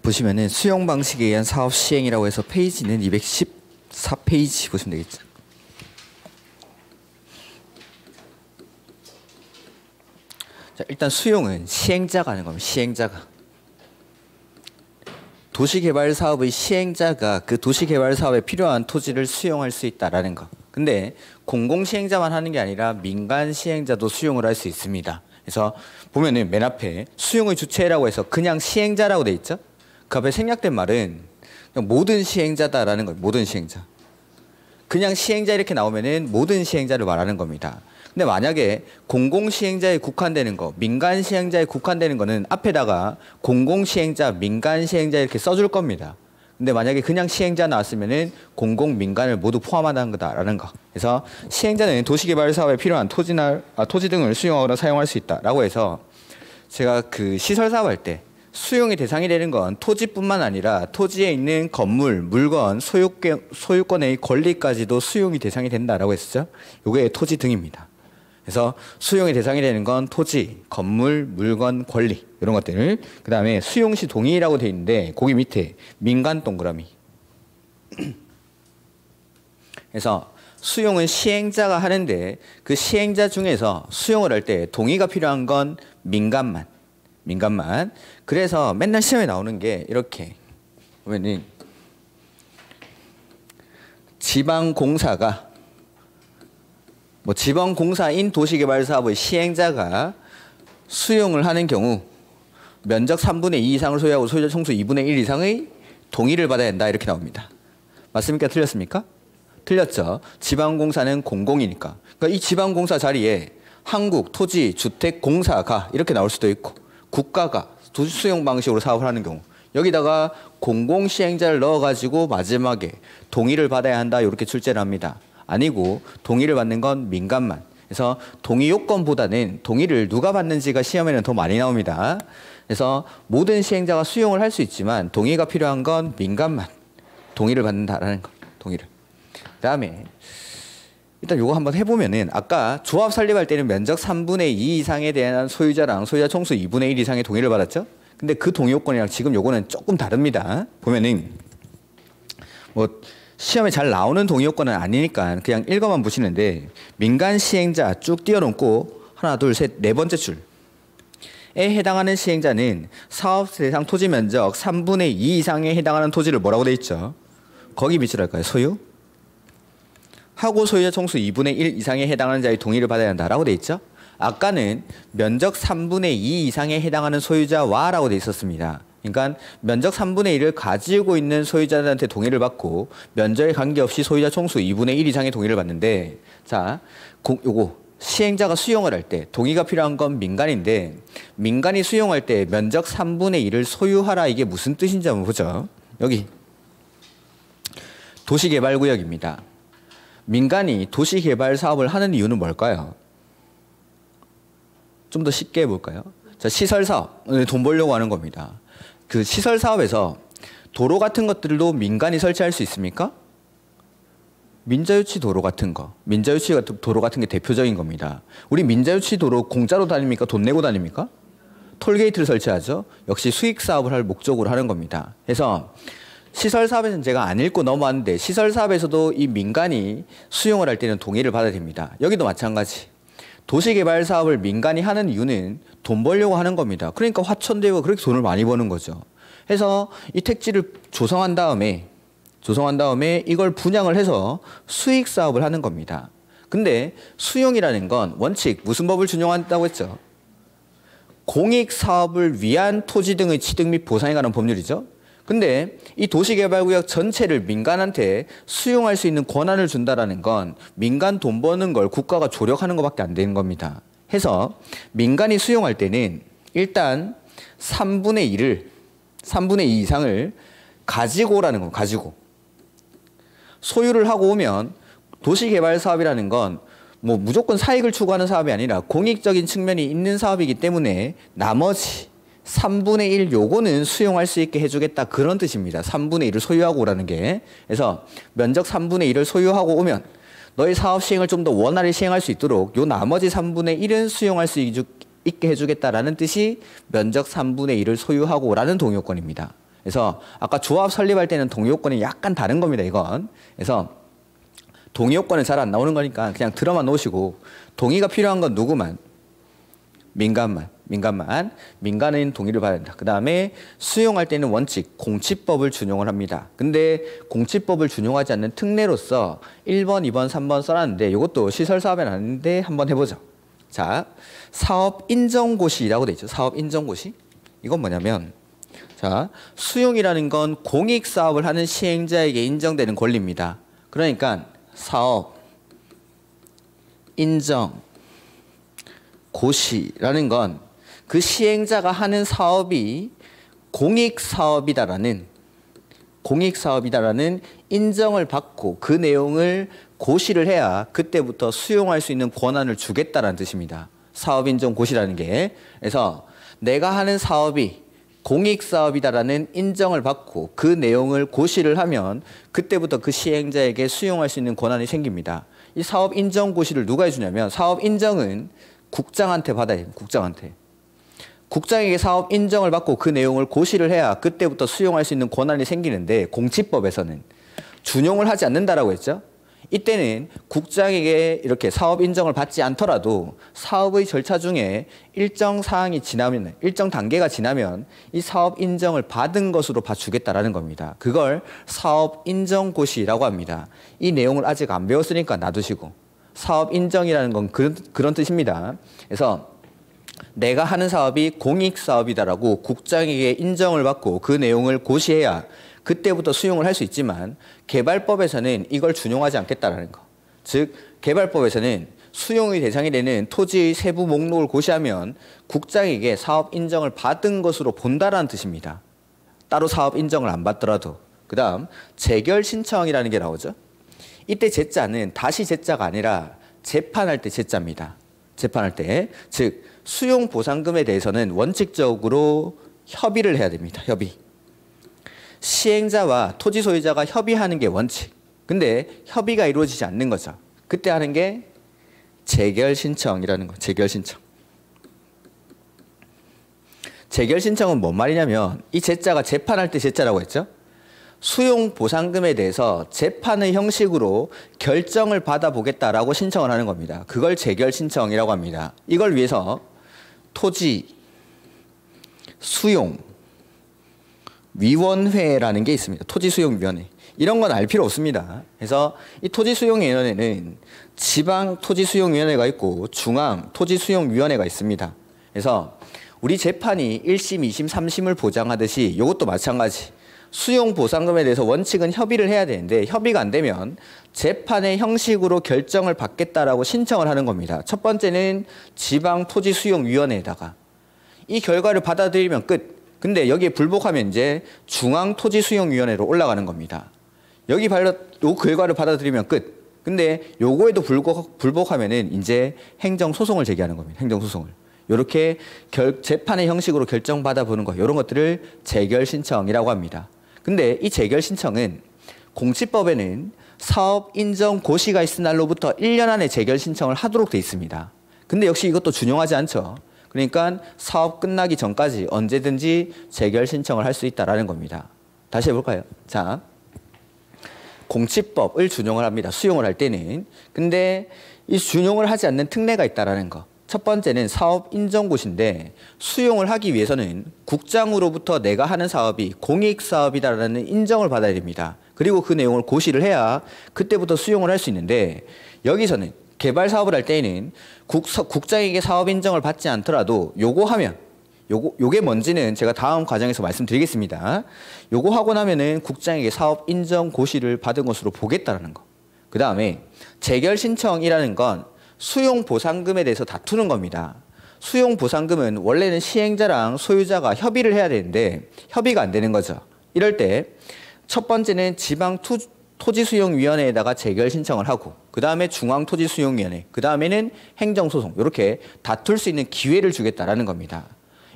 보시면은 수용 방식에 의한 사업 시행이라고 해서 페이지는 214페이지 보시면 되겠죠. 자, 일단 수용은 시행자가 하는 겁니다. 시행자가. 도시개발 사업의 시행자가 그 도시개발 사업에 필요한 토지를 수용할 수 있다라는 거. 근데 공공시행자만 하는 게 아니라 민간 시행자도 수용을 할 수 있습니다. 그래서 보면은 맨 앞에 수용의 주체라고 해서 그냥 시행자라고 돼 있죠. 그 앞에 생략된 말은 그냥 모든 시행자다라는 거예요. 모든 시행자. 그냥 시행자 이렇게 나오면은 모든 시행자를 말하는 겁니다. 근데 만약에 공공시행자에 국한되는 거, 민간시행자에 국한되는 거는 앞에다가 공공시행자, 민간시행자 이렇게 써줄 겁니다. 근데 만약에 그냥 시행자 나왔으면은 공공, 민간을 모두 포함한다는 거다라는 거. 그래서 시행자는 도시개발 사업에 필요한 토지 등을 수용하거나 사용할 수 있다라고 해서 제가 그 시설 사업할 때 수용의 대상이 되는 건 토지뿐만 아니라 토지에 있는 건물, 물건, 소유권의 권리까지도 수용이 대상이 된다라고 했었죠. 이게 토지 등입니다. 그래서 수용의 대상이 되는 건 토지, 건물, 물건, 권리 이런 것들을 그 다음에 수용시 동의라고 돼 있는데 거기 밑에 민간 동그라미. 그래서 수용은 시행자가 하는데 그 시행자 중에서 수용을 할 때 동의가 필요한 건 민간만. 그래서 맨날 시험에 나오는 게 이렇게 보면은 지방공사가 지방공사인 도시개발사업의 시행자가 수용을 하는 경우 면적 3분의 2 이상을 소유하고 소유자 총수 2분의 1 이상의 동의를 받아야 한다 이렇게 나옵니다. 맞습니까? 틀렸습니까? 틀렸죠. 지방공사는 공공이니까. 그러니까 이 지방공사 자리에 한국토지주택공사가 이렇게 나올 수도 있고 국가가 도시 수용 방식으로 사업을 하는 경우 여기다가 공공시행자를 넣어가지고 마지막에 동의를 받아야 한다 이렇게 출제를 합니다. 아니고 동의를 받는 건 민간만. 그래서 동의 요건보다는 동의를 누가 받는지가 시험에는 더 많이 나옵니다. 그래서 모든 시행자가 수용을 할 수 있지만 동의가 필요한 건 민간만. 동의를 받는다라는 거. 동의를. 그다음에 일단 요거 한번 해보면은 아까 조합 설립할 때는 면적 3분의 2 이상에 대한 소유자랑 소유자 총수 2분의 1 이상의 동의를 받았죠. 근데 그 동의 요건이랑 지금 요거는 조금 다릅니다. 보면은 시험에 잘 나오는 동의 요건은 아니니까 그냥 읽어만 보시는데 민간 시행자 쭉 띄워놓고 하나 둘 셋 네 번째 줄에 해당하는 시행자는 사업 대상 토지 면적 3분의 2 이상에 해당하는 토지를 뭐라고 돼 있죠? 거기 밑줄 할까요? 소유? 하고 소유자 총수 2분의 1 이상에 해당하는 자의 동의를 받아야 한다라고 돼 있죠? 아까는 면적 3분의 2 이상에 해당하는 소유자와 라고 돼 있었습니다. 그러니까 면적 3분의 1을 가지고 있는 소유자들한테 동의를 받고 면적에 관계없이 소유자 총수 2분의 1 이상의 동의를 받는데 자, 요거 시행자가 수용을 할 때 동의가 필요한 건 민간인데 민간이 수용할 때 면적 3분의 1을 소유하라 이게 무슨 뜻인지 한번 보죠. 여기 도시개발구역입니다. 민간이 도시개발 사업을 하는 이유는 뭘까요? 좀 더 쉽게 해볼까요? 자, 시설사업, 돈 벌려고 하는 겁니다. 그 시설사업에서 도로 같은 것들도 민간이 설치할 수 있습니까? 민자유치 도로 같은 거, 민자유치 도로 같은 게 대표적인 겁니다. 우리 민자유치 도로 공짜로 다닙니까? 돈 내고 다닙니까? 톨게이트를 설치하죠. 역시 수익사업을 할 목적으로 하는 겁니다. 그래서 시설사업에서는 제가 안 읽고 넘어왔는데 시설사업에서도 이 민간이 수용을 할 때는 동의를 받아야 됩니다. 여기도 마찬가지. 도시개발 사업을 민간이 하는 이유는 돈 벌려고 하는 겁니다. 그러니까 화천대유가 그렇게 돈을 많이 버는 거죠. 해서 이 택지를 조성한 다음에 이걸 분양을 해서 수익 사업을 하는 겁니다. 근데 수용이라는 건 원칙 무슨 법을 준용한다고 했죠? 공익 사업을 위한 토지 등의 취득 및 보상에 관한 법률이죠. 근데 이 도시개발구역 전체를 민간한테 수용할 수 있는 권한을 준다라는 건 민간 돈 버는 걸 국가가 조력하는 것밖에 안 되는 겁니다. 해서 민간이 수용할 때는 일단 3분의 2 이상을 가지고 오라는 거, 가지고. 소유를 하고 오면 도시개발 사업이라는 건 무조건 사익을 추구하는 사업이 아니라 공익적인 측면이 있는 사업이기 때문에 나머지 3분의 1 요거는 수용할 수 있게 해주겠다 그런 뜻입니다. 3분의 1을 소유하고 오라는 게. 그래서 면적 3분의 1을 소유하고 오면 너의 사업 시행을 좀 더 원활히 시행할 수 있도록 요 나머지 3분의 1은 수용할 수 있게 해주겠다라는 뜻이 면적 3분의 1을 소유하고 오라는 동의요건입니다. 그래서 아까 조합 설립할 때는 동의요건이 약간 다른 겁니다, 이건. 그래서 동의요건은 잘 안 나오는 거니까 그냥 들어만 놓으시고, 동의가 필요한 건 누구만? 민간은 동의를 받아야 된다. 그 다음에 수용할 때는 원칙, 공치법을 준용을 합니다. 근데 공치법을 준용하지 않는 특례로서 1번, 2번, 3번 써놨는데 이것도 시설사업에 나왔는데 한번 해보죠. 자, 사업인정고시라고 돼 있죠. 사업인정고시. 이건 뭐냐면, 자, 수용이라는 건 공익사업을 하는 시행자에게 인정되는 권리입니다. 그러니까 사업 인정 고시라는 건 그 시행자가 하는 사업이 공익사업이다라는 인정을 받고 그 내용을 고시를 해야 그때부터 수용할 수 있는 권한을 주겠다라는 뜻입니다. 사업인정 고시라는 게. 그래서 내가 하는 사업이 공익사업이다라는 인정을 받고 그 내용을 고시를 하면 그때부터 그 시행자에게 수용할 수 있는 권한이 생깁니다. 이 사업인정고시를 누가 해주냐면, 사업인정은 국장한테 받아야 돼요. 국장에게 사업 인정을 받고 그 내용을 고시를 해야 그때부터 수용할 수 있는 권한이 생기는데, 공치법에서는 준용을 하지 않는다라고 했죠. 이때는 국장에게 이렇게 사업 인정을 받지 않더라도 사업의 절차 중에 일정 사항이 지나면, 일정 단계가 지나면 이 사업 인정을 받은 것으로 봐주겠다라는 겁니다. 그걸 사업 인정 고시라고 합니다. 이 내용을 아직 안 배웠으니까 놔두시고, 사업 인정이라는 건 그런 뜻입니다. 그래서 내가 하는 사업이 공익사업이다라고 국장에게 인정을 받고 그 내용을 고시해야 그때부터 수용을 할 수 있지만, 개발법에서는 이걸 준용하지 않겠다라는 거. 즉, 개발법에서는 수용의 대상이 되는 토지의 세부 목록을 고시하면 국장에게 사업 인정을 받은 것으로 본다라는 뜻입니다. 따로 사업 인정을 안 받더라도. 그 다음 재결 신청이라는 게 나오죠. 이때 제자는 다시 제자가 아니라 재판할 때 제자입니다. 재판할 때. 즉, 수용 보상금에 대해서는 원칙적으로 협의를 해야 됩니다. 협의. 시행자와 토지 소유자가 협의하는 게 원칙. 근데 협의가 이루어지지 않는 거죠. 그때 하는 게 재결 신청이라는 거. 재결 신청. 재결 신청은 뭔 말이냐면, 이 제자가 재판할 때 제자라고 했죠. 수용 보상금에 대해서 재판의 형식으로 결정을 받아보겠다라고 신청을 하는 겁니다. 그걸 재결 신청이라고 합니다. 이걸 위해서 토지 수용 위원회라는 게 있습니다. 토지 수용 위원회. 이런 건 알 필요 없습니다. 그래서 이 토지 수용 위원회는 지방 토지 수용 위원회가 있고 중앙 토지 수용 위원회가 있습니다. 그래서 우리 재판이 1심, 2심, 3심을 보장하듯이 이것도 마찬가지. 수용 보상금에 대해서 원칙은 협의를 해야 되는데, 협의가 안 되면 재판의 형식으로 결정을 받겠다라고 신청을 하는 겁니다. 첫 번째는 지방토지수용위원회에다가 이 결과를 받아들이면 끝. 근데 여기에 불복하면 이제 중앙토지수용위원회로 올라가는 겁니다. 요 결과를 받아들이면 끝. 근데 요거에도 불복하면은 이제 행정소송을 제기하는 겁니다. 행정소송을. 요렇게 재판의 형식으로 결정받아 보는 거, 이런 것들을 재결 신청이라고 합니다. 근데 이 재결 신청은 공치법에는 사업 인정 고시가 있은 날로부터 1년 안에 재결 신청을 하도록 돼 있습니다. 근데 역시 이것도 준용하지 않죠. 그러니까 사업 끝나기 전까지 언제든지 재결 신청을 할 수 있다라는 겁니다. 다시 해볼까요? 자, 공치법을 준용을 합니다. 수용을 할 때는. 근데 이 준용을 하지 않는 특례가 있다라는 거. 첫 번째는 사업 인정고시인데, 수용을 하기 위해서는 국장으로부터 내가 하는 사업이 공익사업이다라는 인정을 받아야 됩니다. 그리고 그 내용을 고시를 해야 그때부터 수용을 할 수 있는데, 여기서는 개발 사업을 할 때에는 국장에게 사업 인정을 받지 않더라도 요거 하면, 요게 뭔지는 제가 다음 과정에서 말씀드리겠습니다. 요거 하고 나면은 국장에게 사업 인정 고시를 받은 것으로 보겠다라는 거. 그 다음에 재결 신청이라는 건 수용 보상금에 대해서 다투는 겁니다. 수용 보상금은 원래는 시행자랑 소유자가 협의를 해야 되는데 협의가 안 되는 거죠. 이럴 때 첫 번째는 지방 토지수용위원회에다가 재결 신청을 하고, 그 다음에 중앙토지수용위원회, 그 다음에는 행정소송, 이렇게 다툴 수 있는 기회를 주겠다라는 겁니다.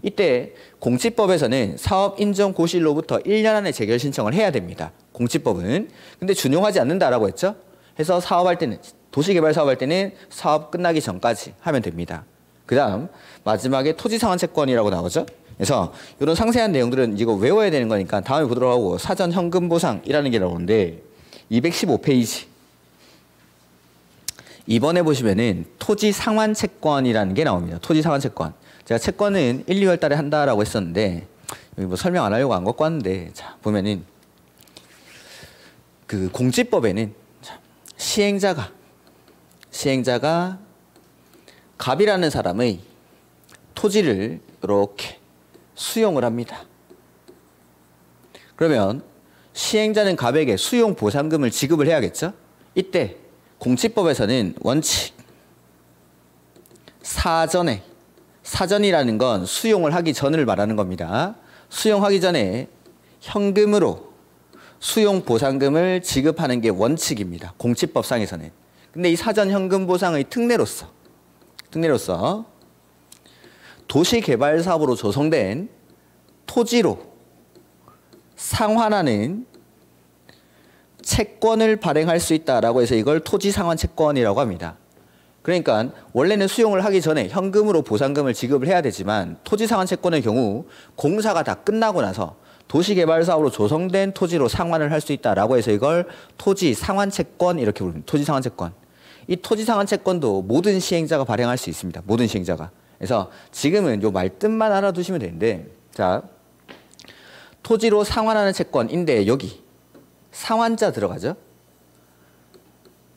이때 공치법에서는 사업인정고시로부터 1년 안에 재결 신청을 해야 됩니다. 공치법은. 근데 준용하지 않는다라고 했죠. 해서 사업할 때는, 도시개발 사업할 때는 사업 끝나기 전까지 하면 됩니다. 그 다음 마지막에 토지상환채권이라고 나오죠. 그래서 이런 상세한 내용들은 이거 외워야 되는 거니까 다음에 보도록 하고, 사전 현금 보상이라는 게 나오는데 215페이지. 이번에 보시면은 토지상환채권이라는 게 나옵니다. 토지상환채권. 제가 채권은 1, 2월 달에 한다라고 했었는데 여기 뭐 설명 안 하려고 안 갖고 왔는데, 자 보면은 그 공지법에는 시행자가 갑이라는 사람의 토지를 이렇게 수용을 합니다. 그러면 시행자는 갑에게 수용 보상금을 지급을 해야겠죠? 이때 공지법에서는 원칙 사전이라는 건 수용을 하기 전을 말하는 겁니다. 수용하기 전에 현금으로 수용 보상금을 지급하는 게 원칙입니다. 공지법상에서는. 근데 이 사전 현금 보상의 특례로서 도시개발사업으로 조성된 토지로 상환하는 채권을 발행할 수 있다라고 해서 이걸 토지상환채권이라고 합니다. 그러니까 원래는 수용을 하기 전에 현금으로 보상금을 지급을 해야 되지만, 토지상환채권의 경우 공사가 다 끝나고 나서 도시개발사업으로 조성된 토지로 상환을 할 수 있다라고 해서 이걸 토지상환채권 이렇게 부릅니다. 토지상환채권. 이 토지상환채권도 모든 시행자가 발행할 수 있습니다. 모든 시행자가. 그래서 지금은 요 말뜻만 알아두시면 되는데, 자 토지로 상환하는 채권인데 여기 상환자 들어가죠.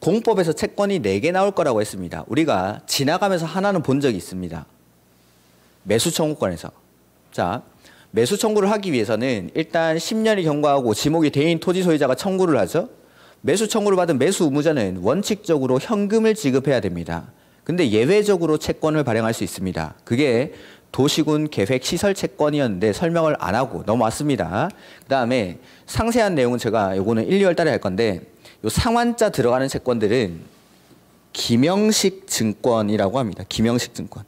공법에서 채권이 4개 나올 거라고 했습니다. 우리가 지나가면서 하나는 본 적이 있습니다. 매수 청구권에서. 자, 매수 청구를 하기 위해서는 일단 10년이 경과하고 지목이 대인 토지 소유자가 청구를 하죠. 매수 청구를 받은 매수 의무자는 원칙적으로 현금을 지급해야 됩니다. 근데 예외적으로 채권을 발행할 수 있습니다. 그게 도시군 계획 시설 채권이었는데 설명을 안 하고 넘어왔습니다. 그 다음에 상세한 내용은 제가 요거는 1, 2월 달에 할 건데, 요 상환자 들어가는 채권들은 기명식 증권이라고 합니다. 기명식 증권.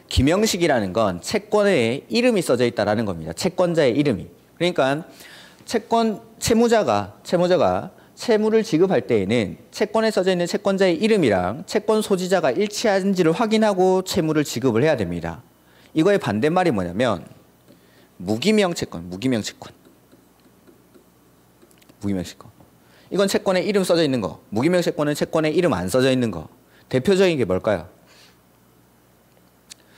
기명식이라는 건 채권에 이름이 써져 있다라는 겁니다. 채권자의 이름이. 그러니까 채무자가 채무를 지급할 때에는 채권에 써져 있는 채권자의 이름이랑 채권 소지자가 일치한지를 확인하고 채무를 지급을 해야 됩니다. 이거의 반대말이 뭐냐면 무기명 채권. 이건 채권에 이름 써져 있는 거. 무기명 채권은 채권에 이름 안 써져 있는 거. 대표적인 게 뭘까요?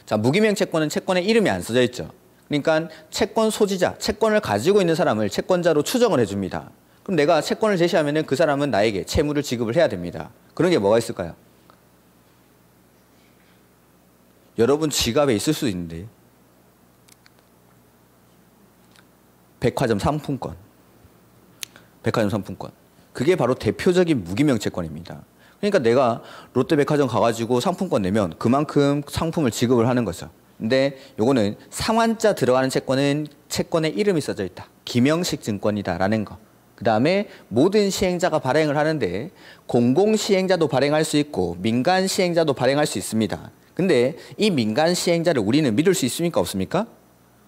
자, 무기명 채권은 채권에 이름이 안 써져 있죠. 그러니까 채권 소지자, 채권을 가지고 있는 사람을 채권자로 추정을 해줍니다. 그럼 내가 채권을 제시하면 그 사람은 나에게 채무를 지급을 해야 됩니다. 그런 게 뭐가 있을까요? 여러분 지갑에 있을 수 있는데, 백화점 상품권. 그게 바로 대표적인 무기명 채권입니다. 그러니까 내가 롯데백화점 가가지고 상품권 내면 그만큼 상품을 지급을 하는 거죠. 근데 요거는 상환자 들어가는 채권은 채권에 이름이 써져 있다. 기명식 증권이다라는 거. 그 다음에 모든 시행자가 발행을 하는데 공공시행자도 발행할 수 있고 민간 시행자도 발행할 수 있습니다. 근데 이 민간 시행자를 우리는 믿을 수 있습니까? 없습니까?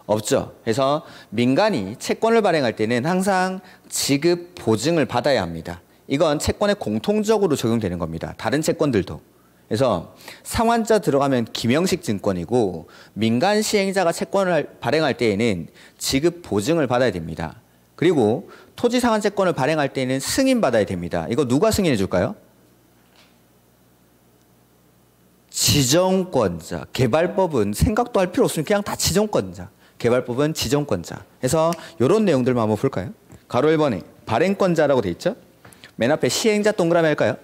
없죠. 그래서 민간이 채권을 발행할 때는 항상 지급 보증을 받아야 합니다. 이건 채권에 공통적으로 적용되는 겁니다. 다른 채권들도. 그래서 상환자 들어가면 기명식 증권이고 민간 시행자가 채권을 발행할 때에는 지급 보증을 받아야 됩니다. 그리고 토지상환채권을 발행할 때에는 승인받아야 됩니다. 이거 누가 승인해 줄까요? 지정권자. 개발법은 생각도 할 필요 없으면 그냥 다 지정권자. 개발법은 지정권자. 해서 이런 내용들만 한번 볼까요? 가로 1번에 발행권자라고 돼 있죠? 맨 앞에 시행자 동그라미 할까요?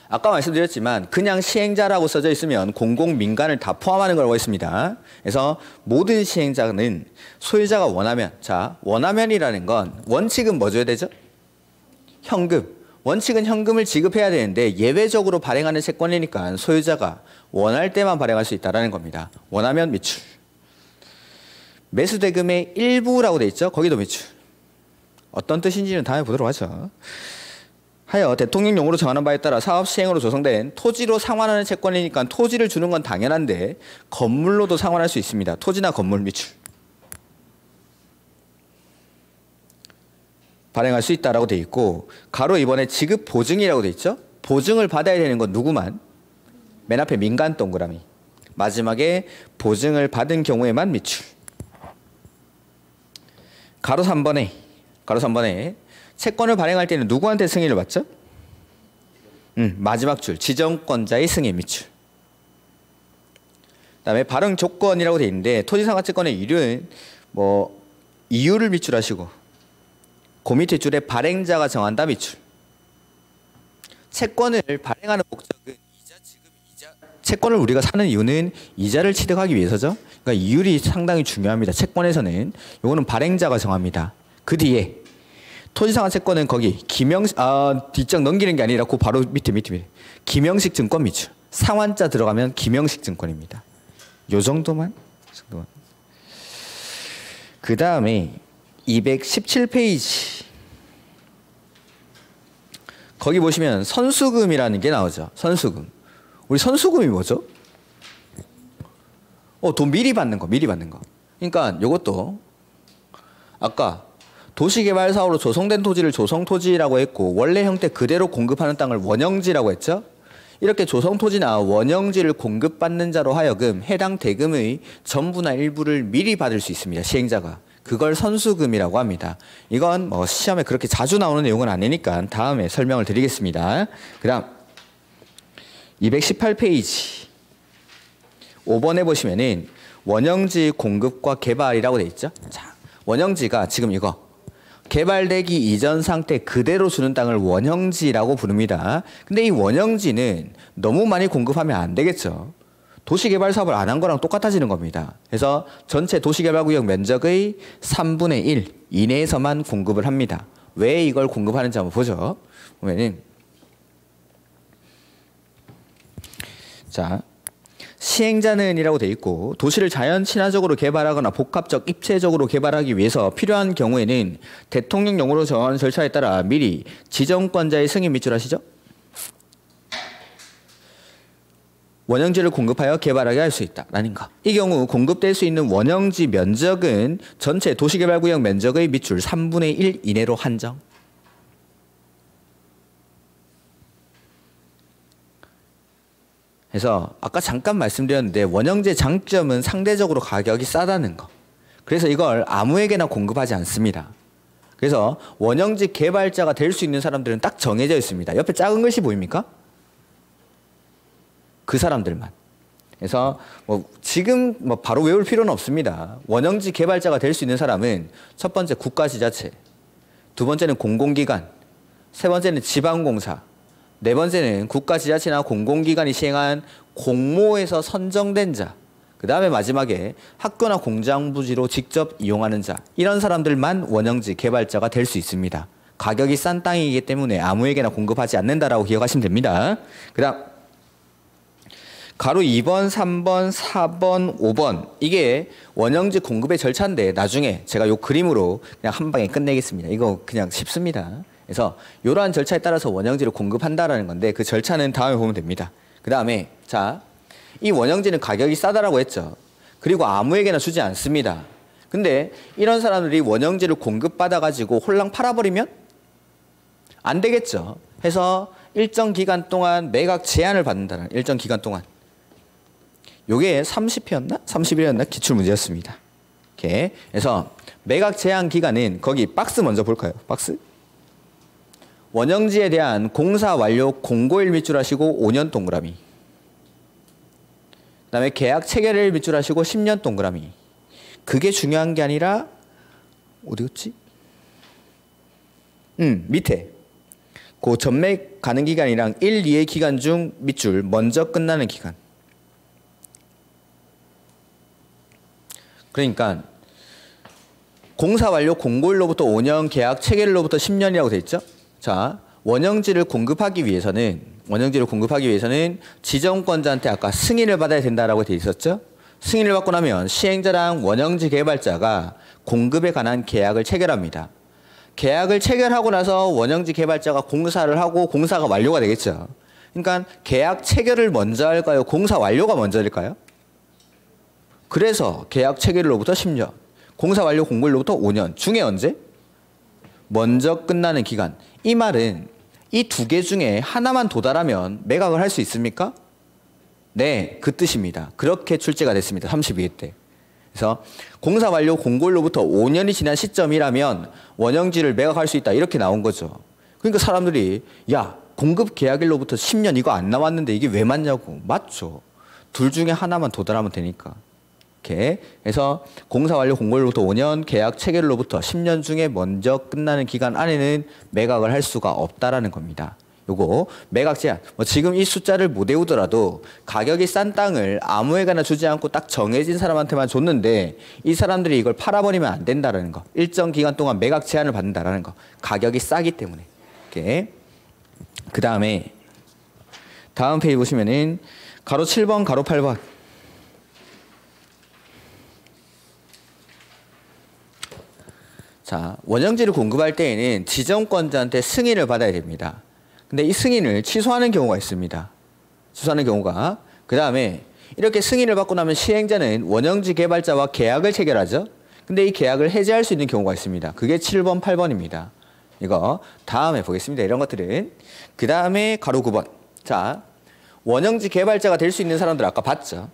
아까 말씀드렸지만 그냥 시행자라고 써져 있으면 공공, 민간을 다 포함하는 거라고 했습니다. 그래서 모든 시행자는 소유자가 원하면, 자, 원하면이라는 건 원칙은 뭐 줘야 되죠? 현금. 원칙은 현금을 지급해야 되는데 예외적으로 발행하는 채권이니까 소유자가 원할 때만 발행할 수 있다는 겁니다. 원하면 미출. 매수대금의 일부라고 돼 있죠? 거기도 미출. 어떤 뜻인지는 다음에 보도록 하죠. 하여 대통령령으로 정하는 바에 따라 사업 시행으로 조성된 토지로 상환하는 채권이니까 토지를 주는 건 당연한데 건물로도 상환할 수 있습니다. 토지나 건물 미출. 발행할 수 있다라고 돼 있고 가로 2번에 지급 보증이라고 돼 있죠. 보증을 받아야 되는 건 누구만? 맨 앞에 민간 동그라미. 마지막에 보증을 받은 경우에만 미출. 가로 3번에 채권을 발행할 때는 누구한테 승인을 받죠? 마지막 줄 지정권자의 승인 미출. 그다음에 발행 조건이라고 돼 있는데 토지상가채권의 이유는 뭐 이유를 미출하시고 그 밑에 줄에 발행자가 정한다 미출. 채권을 발행하는 목적은 채권을 우리가 사는 이유는 이자를 취득하기 위해서죠. 그러니까 이율이 상당히 중요합니다. 채권에서는 요거는 발행자가 정합니다. 그 뒤에 토지상가 채권은 거기 뒷장 넘기는 게 아니라 그 바로 밑에 김영식 증권 미출. 상환자 들어가면 김영식 증권입니다. 요 정도만. 그 다음에 217페이지. 거기 보시면 선수금이라는 게 나오죠. 선수금. 우리 선수금이 뭐죠? 돈 미리 받는 거. 그러니까 요것도 아까 도시개발 사업으로 조성된 토지를 조성토지라고 했고 원래 형태 그대로 공급하는 땅을 원형지라고 했죠. 이렇게 조성토지나 원형지를 공급받는 자로 하여금 해당 대금의 전부나 일부를 미리 받을 수 있습니다. 시행자가. 그걸 선수금이라고 합니다. 이건 뭐 시험에 그렇게 자주 나오는 내용은 아니니까 다음에 설명을 드리겠습니다. 그 다음 218페이지 5번에 보시면은 원형지 공급과 개발이라고 돼 있죠. 자, 원형지가 지금 이거 개발되기 이전 상태 그대로 주는 땅을 원형지라고 부릅니다. 근데 이 원형지는 너무 많이 공급하면 안 되겠죠. 도시개발 사업을 안 한 거랑 똑같아지는 겁니다. 그래서 전체 도시개발구역 면적의 3분의 1 이내에서만 공급을 합니다. 왜 이걸 공급하는지 한번 보죠. 보면은 자, 시행자는 이라고 돼 있고 도시를 자연 친화적으로 개발하거나 복합적 입체적으로 개발하기 위해서 필요한 경우에는 대통령령으로 정하는 절차에 따라 미리 지정권자의 승인 미출하시죠. 원형지를 공급하여 개발하게 할 수 있다라는 거. 이 경우 공급될 수 있는 원형지 면적은 전체 도시개발구역 면적의 밑줄 3분의 1 이내로 한정. 그래서 아까 잠깐 말씀드렸는데 원형지의 장점은 상대적으로 가격이 싸다는 거. 그래서 이걸 아무에게나 공급하지 않습니다. 그래서 원형지 개발자가 될 수 있는 사람들은 딱 정해져 있습니다. 옆에 작은 글씨 보입니까? 그 사람들만. 그래서 지금 바로 외울 필요는 없습니다. 원형지 개발자가 될 수 있는 사람은 첫 번째 국가지자체, 두 번째는 공공기관, 세 번째는 지방공사, 네 번째는 국가지자체나 공공기관이 시행한 공모에서 선정된 자, 그 다음에 마지막에 학교나 공장 부지로 직접 이용하는 자, 이런 사람들만 원형지 개발자가 될 수 있습니다. 가격이 싼 땅이기 때문에 아무에게나 공급하지 않는다라고 기억하시면 됩니다. 그 다음 가로 2번, 3번, 4번, 5번 이게 원형지 공급의 절차인데 나중에 제가 요 그림으로 그냥 한 방에 끝내겠습니다. 이거 그냥 쉽습니다. 그래서 이러한 절차에 따라서 원형지를 공급한다라는 건데 그 절차는 다음에 보면 됩니다. 그 다음에 자, 이 원형지는 가격이 싸다라고 했죠. 그리고 아무에게나 주지 않습니다. 근데 이런 사람들이 원형지를 공급받아가지고 홀랑 팔아버리면 안 되겠죠. 해서 일정 기간 동안 매각 제한을 받는다는 일정 기간 동안. 요게 30회였나? 30일이었나? 기출문제였습니다. 이렇게. 그래서 매각 제한 기간은 거기 박스 먼저 볼까요? 박스. 원형지에 대한 공사 완료 공고일 밑줄하시고 5년 동그라미. 그다음에 계약 체결일 밑줄하시고 10년 동그라미. 그게 중요한 게 아니라 어디였지? 밑에 그 전매 가능 기간이랑 1, 2의 기간 중 밑줄 먼저 끝나는 기간. 그러니까 공사 완료 공고일로부터 5년, 계약 체결일로부터 10년이라고 돼 있죠. 자, 원형지를 공급하기 위해서는 지정권자한테 아까 승인을 받아야 된다라고 돼 있었죠. 승인을 받고 나면 시행자랑 원형지 개발자가 공급에 관한 계약을 체결합니다. 계약을 체결하고 나서 원형지 개발자가 공사를 하고 공사가 완료가 되겠죠. 그러니까 계약 체결을 먼저 할까요? 공사 완료가 먼저일까요? 그래서 계약 체결일로부터 10년, 공사 완료 공고일로부터 5년 중에 언제? 먼저 끝나는 기간. 이 말은 이 두 개 중에 하나만 도달하면 매각을 할 수 있습니까? 네, 그 뜻입니다. 그렇게 출제가 됐습니다. 32회 때. 그래서 공사 완료 공고일로부터 5년이 지난 시점이라면 원형지를 매각할 수 있다. 이렇게 나온 거죠. 그러니까 사람들이 야, 공급 계약일로부터 10년 이거 안 남았는데 이게 왜 맞냐고. 맞죠. 둘 중에 하나만 도달하면 되니까. 이렇게 해서 공사 완료 공고일로부터 5년, 계약 체결로부터 10년 중에 먼저 끝나는 기간 안에는 매각을 할 수가 없다라는 겁니다. 요거 매각 제한. 뭐 지금 이 숫자를 못 외우더라도 가격이 싼 땅을 아무에게나 주지 않고 딱 정해진 사람한테만 줬는데 이 사람들이 이걸 팔아버리면 안 된다라는 거. 일정 기간 동안 매각 제한을 받는다라는 거. 가격이 싸기 때문에. 이렇게. 그 다음에 다음 페이지 보시면은 가로 7번, 가로 8번. 자, 원형지를 공급할 때에는 지정권자한테 승인을 받아야 됩니다. 근데 이 승인을 취소하는 경우가 있습니다. 취소하는 경우가. 그 다음에 이렇게 승인을 받고 나면 시행자는 원형지 개발자와 계약을 체결하죠. 근데 이 계약을 해지할 수 있는 경우가 있습니다. 그게 7번, 8번입니다. 이거 다음에 보겠습니다. 이런 것들은. 그 다음에 가로 9번. 자, 원형지 개발자가 될 수 있는 사람들 아까 봤죠.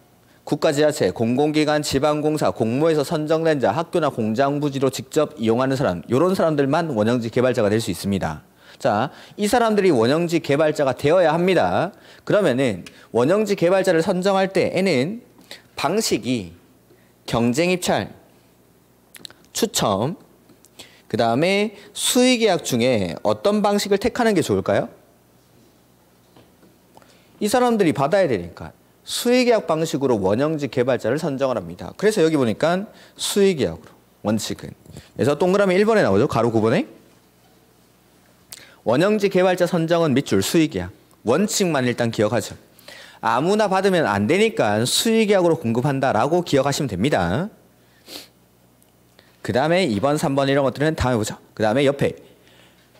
국가지자체, 공공기관, 지방공사, 공모에서 선정된 자, 학교나 공장 부지로 직접 이용하는 사람, 이런 사람들만 원형지 개발자가 될 수 있습니다. 자, 이 사람들이 원형지 개발자가 되어야 합니다. 그러면은 원형지 개발자를 선정할 때에는 방식이 경쟁입찰, 추첨, 그 다음에 수의계약 중에 어떤 방식을 택하는 게 좋을까요? 이 사람들이 받아야 되니까 수의계약 방식으로 원형지 개발자를 선정을 합니다. 그래서 여기 보니까 수의계약으로 원칙은. 그래서 동그라미 1번에 나오죠. 가로 9번에. 원형지 개발자 선정은 밑줄 수의계약. 원칙만 일단 기억하죠. 아무나 받으면 안 되니까 수의계약으로 공급한다라고 기억하시면 됩니다. 그 다음에 2번, 3번 이런 것들은 다음에 보죠. 그 다음에 옆에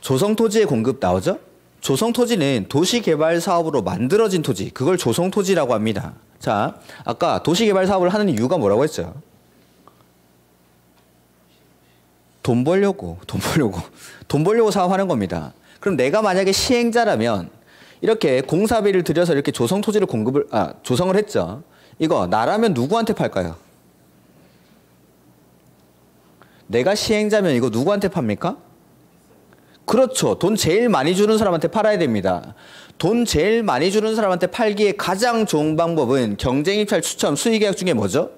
조성토지의 공급 나오죠. 조성토지는 도시개발사업으로 만들어진 토지, 그걸 조성토지라고 합니다. 자, 아까 도시개발사업을 하는 이유가 뭐라고 했죠? 돈 벌려고 사업하는 겁니다. 그럼 내가 만약에 시행자라면 이렇게 공사비를 들여서 이렇게 조성토지를 조성을 했죠. 이거 나라면 누구한테 팔까요? 내가 시행자면 이거 누구한테 팝니까? 그렇죠. 돈 제일 많이 주는 사람한테 팔아야 됩니다. 돈 제일 많이 주는 사람한테 팔기에 가장 좋은 방법은 경쟁입찰, 추첨, 수의계약 중에 뭐죠?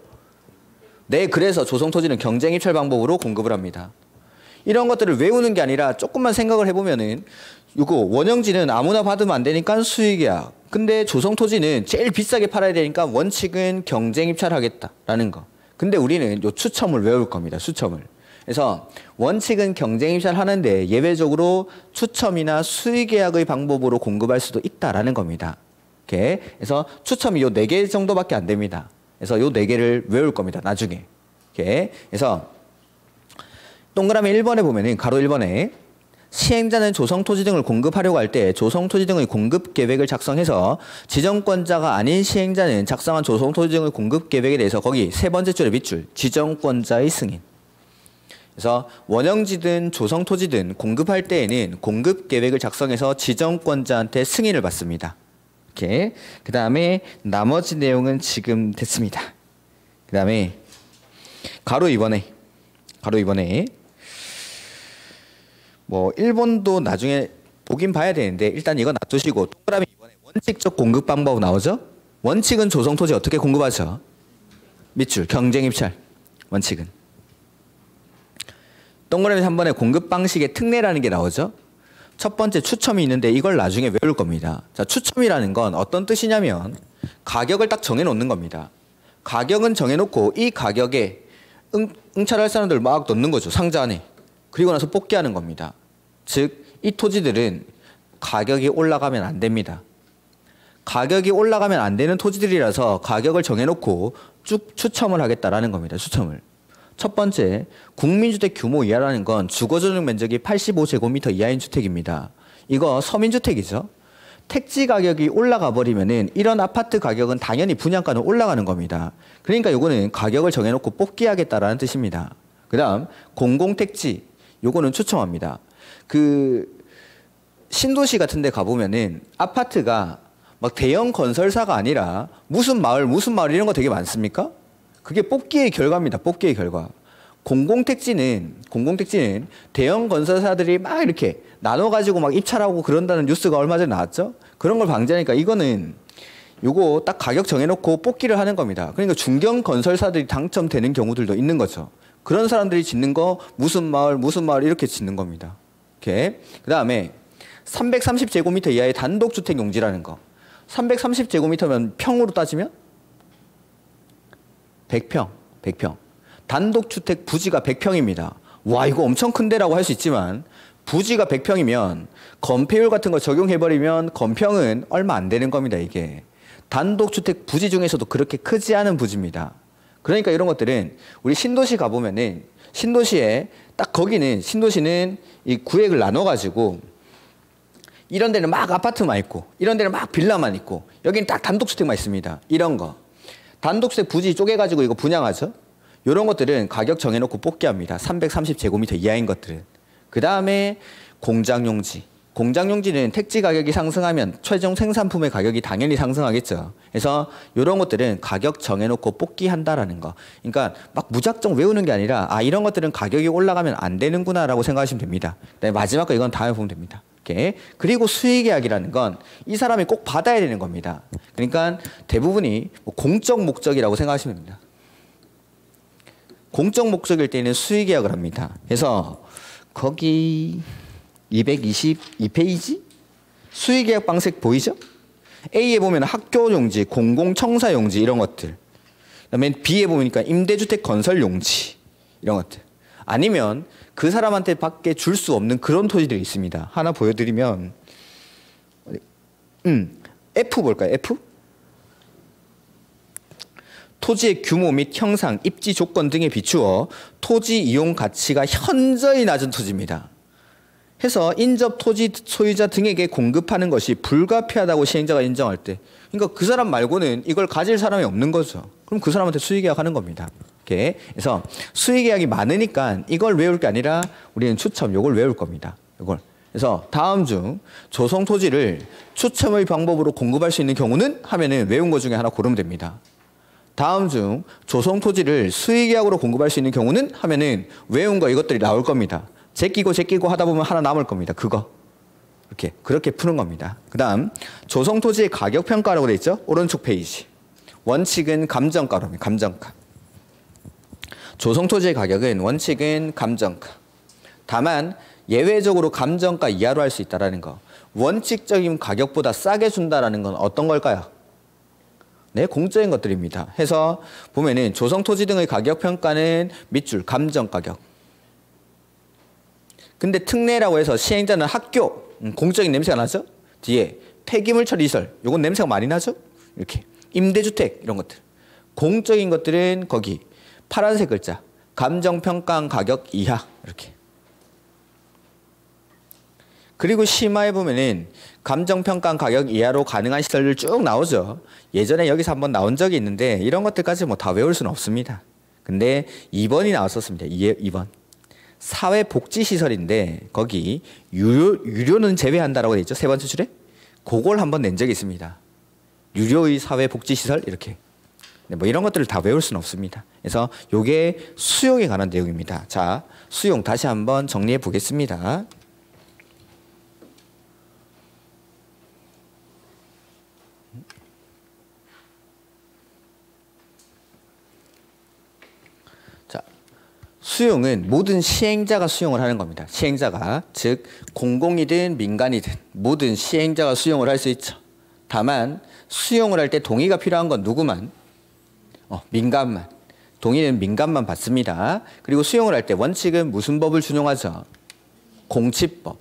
네, 그래서 조성토지는 경쟁입찰 방법으로 공급을 합니다. 이런 것들을 외우는 게 아니라 조금만 생각을 해보면은 이거 원형지는 아무나 받으면 안 되니까 수의계약. 근데 조성토지는 제일 비싸게 팔아야 되니까 원칙은 경쟁입찰 하겠다라는 거. 근데 우리는 요 추첨을 외울 겁니다. 추첨을. 그래서 원칙은 경쟁입찰 하는데 예외적으로 추첨이나 수의계약의 방법으로 공급할 수도 있다라는 겁니다. 이렇게. 그래서 추첨이 요 4개 정도밖에 안 됩니다. 그래서 요 4개를 외울 겁니다. 나중에. 이렇게. 그래서 동그라미 1번에 보면은 가로 1번에 시행자는 조성토지 등을 공급하려고 할 때 조성토지 등의 공급 계획을 작성해서 지정권자가 아닌 시행자는 작성한 조성토지 등의 공급 계획에 대해서 거기 세 번째 줄에 밑줄 지정권자의 승인. 그래서 원형지든 조성토지든 공급할 때에는 공급 계획을 작성해서 지정권자한테 승인을 받습니다. 이렇게. 그 다음에 나머지 내용은 지금 됐습니다. 그 다음에 가로 2번에 뭐 1번도 나중에 보긴 봐야 되는데 일단 이거 놔두시고 동그라미 2번에 원칙적 공급 방법 나오죠? 원칙은 조성토지 어떻게 공급하죠? 밑줄 경쟁입찰 원칙은. 동그라미 3번에 공급 방식의 특례라는 게 나오죠? 첫 번째 추첨이 있는데 이걸 나중에 외울 겁니다. 자, 추첨이라는 건 어떤 뜻이냐면 가격을 딱 정해놓는 겁니다. 가격은 정해놓고 이 가격에 응찰할 사람들 막 넣는 거죠. 상자 안에. 그리고 나서 뽑기하는 겁니다. 즉, 이 토지들은 가격이 올라가면 안 됩니다. 가격이 올라가면 안 되는 토지들이라서 가격을 정해놓고 쭉 추첨을 하겠다라는 겁니다. 추첨을. 첫 번째, 국민주택 규모 이하라는 건 주거전용 면적이 85제곱미터 이하인 주택입니다. 이거 서민주택이죠. 택지 가격이 올라가 버리면은 이런 아파트 가격은 당연히 분양가는 올라가는 겁니다. 그러니까 이거는 가격을 정해놓고 뽑기하겠다라는 뜻입니다. 그 다음 공공택지, 요거는 추첨합니다. 그 신도시 같은 데 가보면은 아파트가 막 대형 건설사가 아니라 무슨 마을 이런 거 되게 많습니까? 그게 뽑기의 결과입니다. 뽑기의 결과. 공공택지는 대형 건설사들이 막 이렇게 나눠가지고 막 입찰하고 그런다는 뉴스가 얼마 전에 나왔죠? 그런 걸 방지하니까 이거는 요거 딱 가격 정해놓고 뽑기를 하는 겁니다. 그러니까 중견 건설사들이 당첨되는 경우들도 있는 거죠. 그런 사람들이 짓는 거 무슨 마을 이렇게 짓는 겁니다. 이렇게. 그 다음에 330제곱미터 이하의 단독주택 용지라는 거. 330제곱미터면 평으로 따지면 100평. 단독주택 부지가 100평입니다. 와, 이거 엄청 큰 데라고 할 수 있지만 부지가 100평이면 건폐율 같은 거 적용해버리면 건평은 얼마 안 되는 겁니다, 이게. 단독주택 부지 중에서도 그렇게 크지 않은 부지입니다. 그러니까 이런 것들은 우리 신도시 가보면은 신도시에 딱 거기는 신도시는 이 구획을 나눠가지고 이런 데는 막 아파트만 있고 이런 데는 막 빌라만 있고 여기는 딱 단독주택만 있습니다. 이런 거. 단독주택 부지 쪼개가지고 이거 분양하죠. 이런 것들은 가격 정해놓고 뽑기합니다. 330제곱미터 이하인 것들은. 그 다음에 공장용지. 공장용지는 택지 가격이 상승하면 최종 생산품의 가격이 당연히 상승하겠죠. 그래서 이런 것들은 가격 정해놓고 뽑기한다라는 거. 그러니까 막 무작정 외우는 게 아니라 이런 것들은 가격이 올라가면 안 되는구나라고 생각하시면 됩니다. 마지막 거 이건 다음에 보면 됩니다. 이렇게. 그리고 수익계약이라는 건 이 사람이 꼭 받아야 되는 겁니다. 그러니까 대부분이 공적 목적이라고 생각하시면 됩니다. 공적 목적일 때는 수익계약을 합니다. 그래서 거기 222페이지? 수익계약 방식 보이죠? A에 보면 학교 용지, 공공청사 용지 이런 것들. 그다음에 B에 보니까 임대주택 건설 용지 이런 것들. 아니면 그 사람한테 밖에 줄 수 없는 그런 토지들이 있습니다. 하나 보여드리면 F 볼까요? F? 토지의 규모 및 형상, 입지 조건 등에 비추어 토지 이용 가치가 현저히 낮은 토지입니다. 해서 인접 토지 소유자 등에게 공급하는 것이 불가피하다고 시행자가 인정할 때, 그러니까 그 사람 말고는 이걸 가질 사람이 없는 거죠. 그럼 그 사람한테 수익계약하는 겁니다. 이렇게. 그래서 수익계약이 많으니까 이걸 외울 게 아니라 우리는 추첨 요걸 외울 겁니다. 요걸. 그래서 다음 중 조성 토지를 추첨의 방법으로 공급할 수 있는 경우는 하면은 외운 것 중에 하나 고르면 됩니다. 다음 중 조성 토지를 수익계약으로 공급할 수 있는 경우는 하면은 외운 거 이것들이 나올 겁니다. 제끼고 하다 보면 하나 남을 겁니다. 그거. 이렇게 그렇게 푸는 겁니다. 그 다음 조성 토지의 가격 평가라고 돼 있죠. 오른쪽 페이지. 원칙은 감정가로입니다. 감정가. 조성 토지의 가격은 원칙은 감정가. 다만 예외적으로 감정가 이하로 할 수 있다라는 거. 원칙적인 가격보다 싸게 준다라는 건 어떤 걸까요? 네, 공적인 것들입니다. 해서 보면은 조성 토지 등의 가격 평가는 밑줄 감정 가격. 근데 특례라고 해서 시행자는 학교, 공적인 냄새가 나죠? 뒤에 폐기물 처리 시설, 요건 냄새가 많이 나죠? 이렇게. 임대주택, 이런 것들. 공적인 것들은 거기 파란색 글자, 감정평가한 가격 이하, 이렇게. 그리고 심화해 보면은 감정평가한 가격 이하로 가능한 시설들 쭉 나오죠. 예전에 여기서 한번 나온 적이 있는데 이런 것들까지 뭐 다 외울 수는 없습니다. 근데 2번이 나왔었습니다. 2번. 사회복지시설인데 거기 유료는 제외한다라고 돼 있죠. 세 번째 줄에. 그걸 한번 낸 적이 있습니다. 유료의 사회복지시설 이렇게. 뭐 이런 것들을 다 외울 수는 없습니다. 그래서 이게 수용에 관한 내용입니다. 자, 수용 다시 한번 정리해 보겠습니다. 수용은 모든 시행자가 수용을 하는 겁니다. 시행자가. 즉 공공이든 민간이든 모든 시행자가 수용을 할 수 있죠. 다만 수용을 할 때 동의가 필요한 건 누구만? 민간만. 동의는 민간만 받습니다. 그리고 수용을 할 때 원칙은 무슨 법을 준용하죠? 공치법을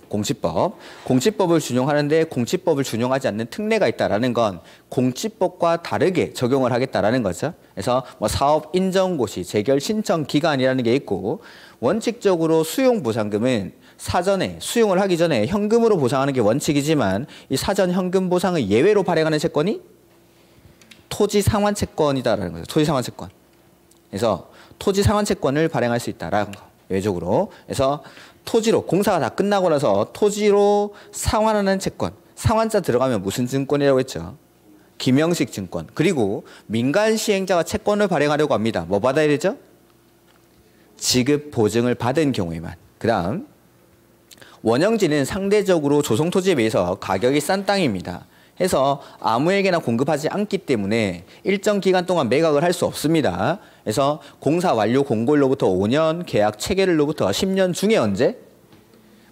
준용하는데 공치법을 준용하지 않는 특례가 있다라는 건 공치법과 다르게 적용을 하겠다라는 거죠. 그래서 뭐 사업 인정고시, 재결 신청 기간이라는 게 있고 원칙적으로 수용 보상금은 사전에 수용을 하기 전에 현금으로 보상하는 게 원칙이지만 이 사전 현금 보상을 예외로 발행하는 채권이 토지 상환 채권이다라는 거죠. 토지 상환 채권. 그래서 토지 상환 채권을 발행할 수 있다라는 거. 예외적으로. 그래서 토지로 공사가 다 끝나고 나서 토지로 상환하는 채권. 상환자 들어가면 무슨 증권이라고 했죠? 김영식 증권. 그리고 민간 시행자가 채권을 발행하려고 합니다. 뭐 받아야 되죠? 지급 보증을 받은 경우에만. 그 다음 원형지는 상대적으로 조성토지에 비해서 가격이 싼 땅입니다. 해서 아무에게나 공급하지 않기 때문에 일정 기간 동안 매각을 할 수 없습니다. 그래서 공사 완료 공고일로부터 5년, 계약 체결일로부터 10년 중에 언제?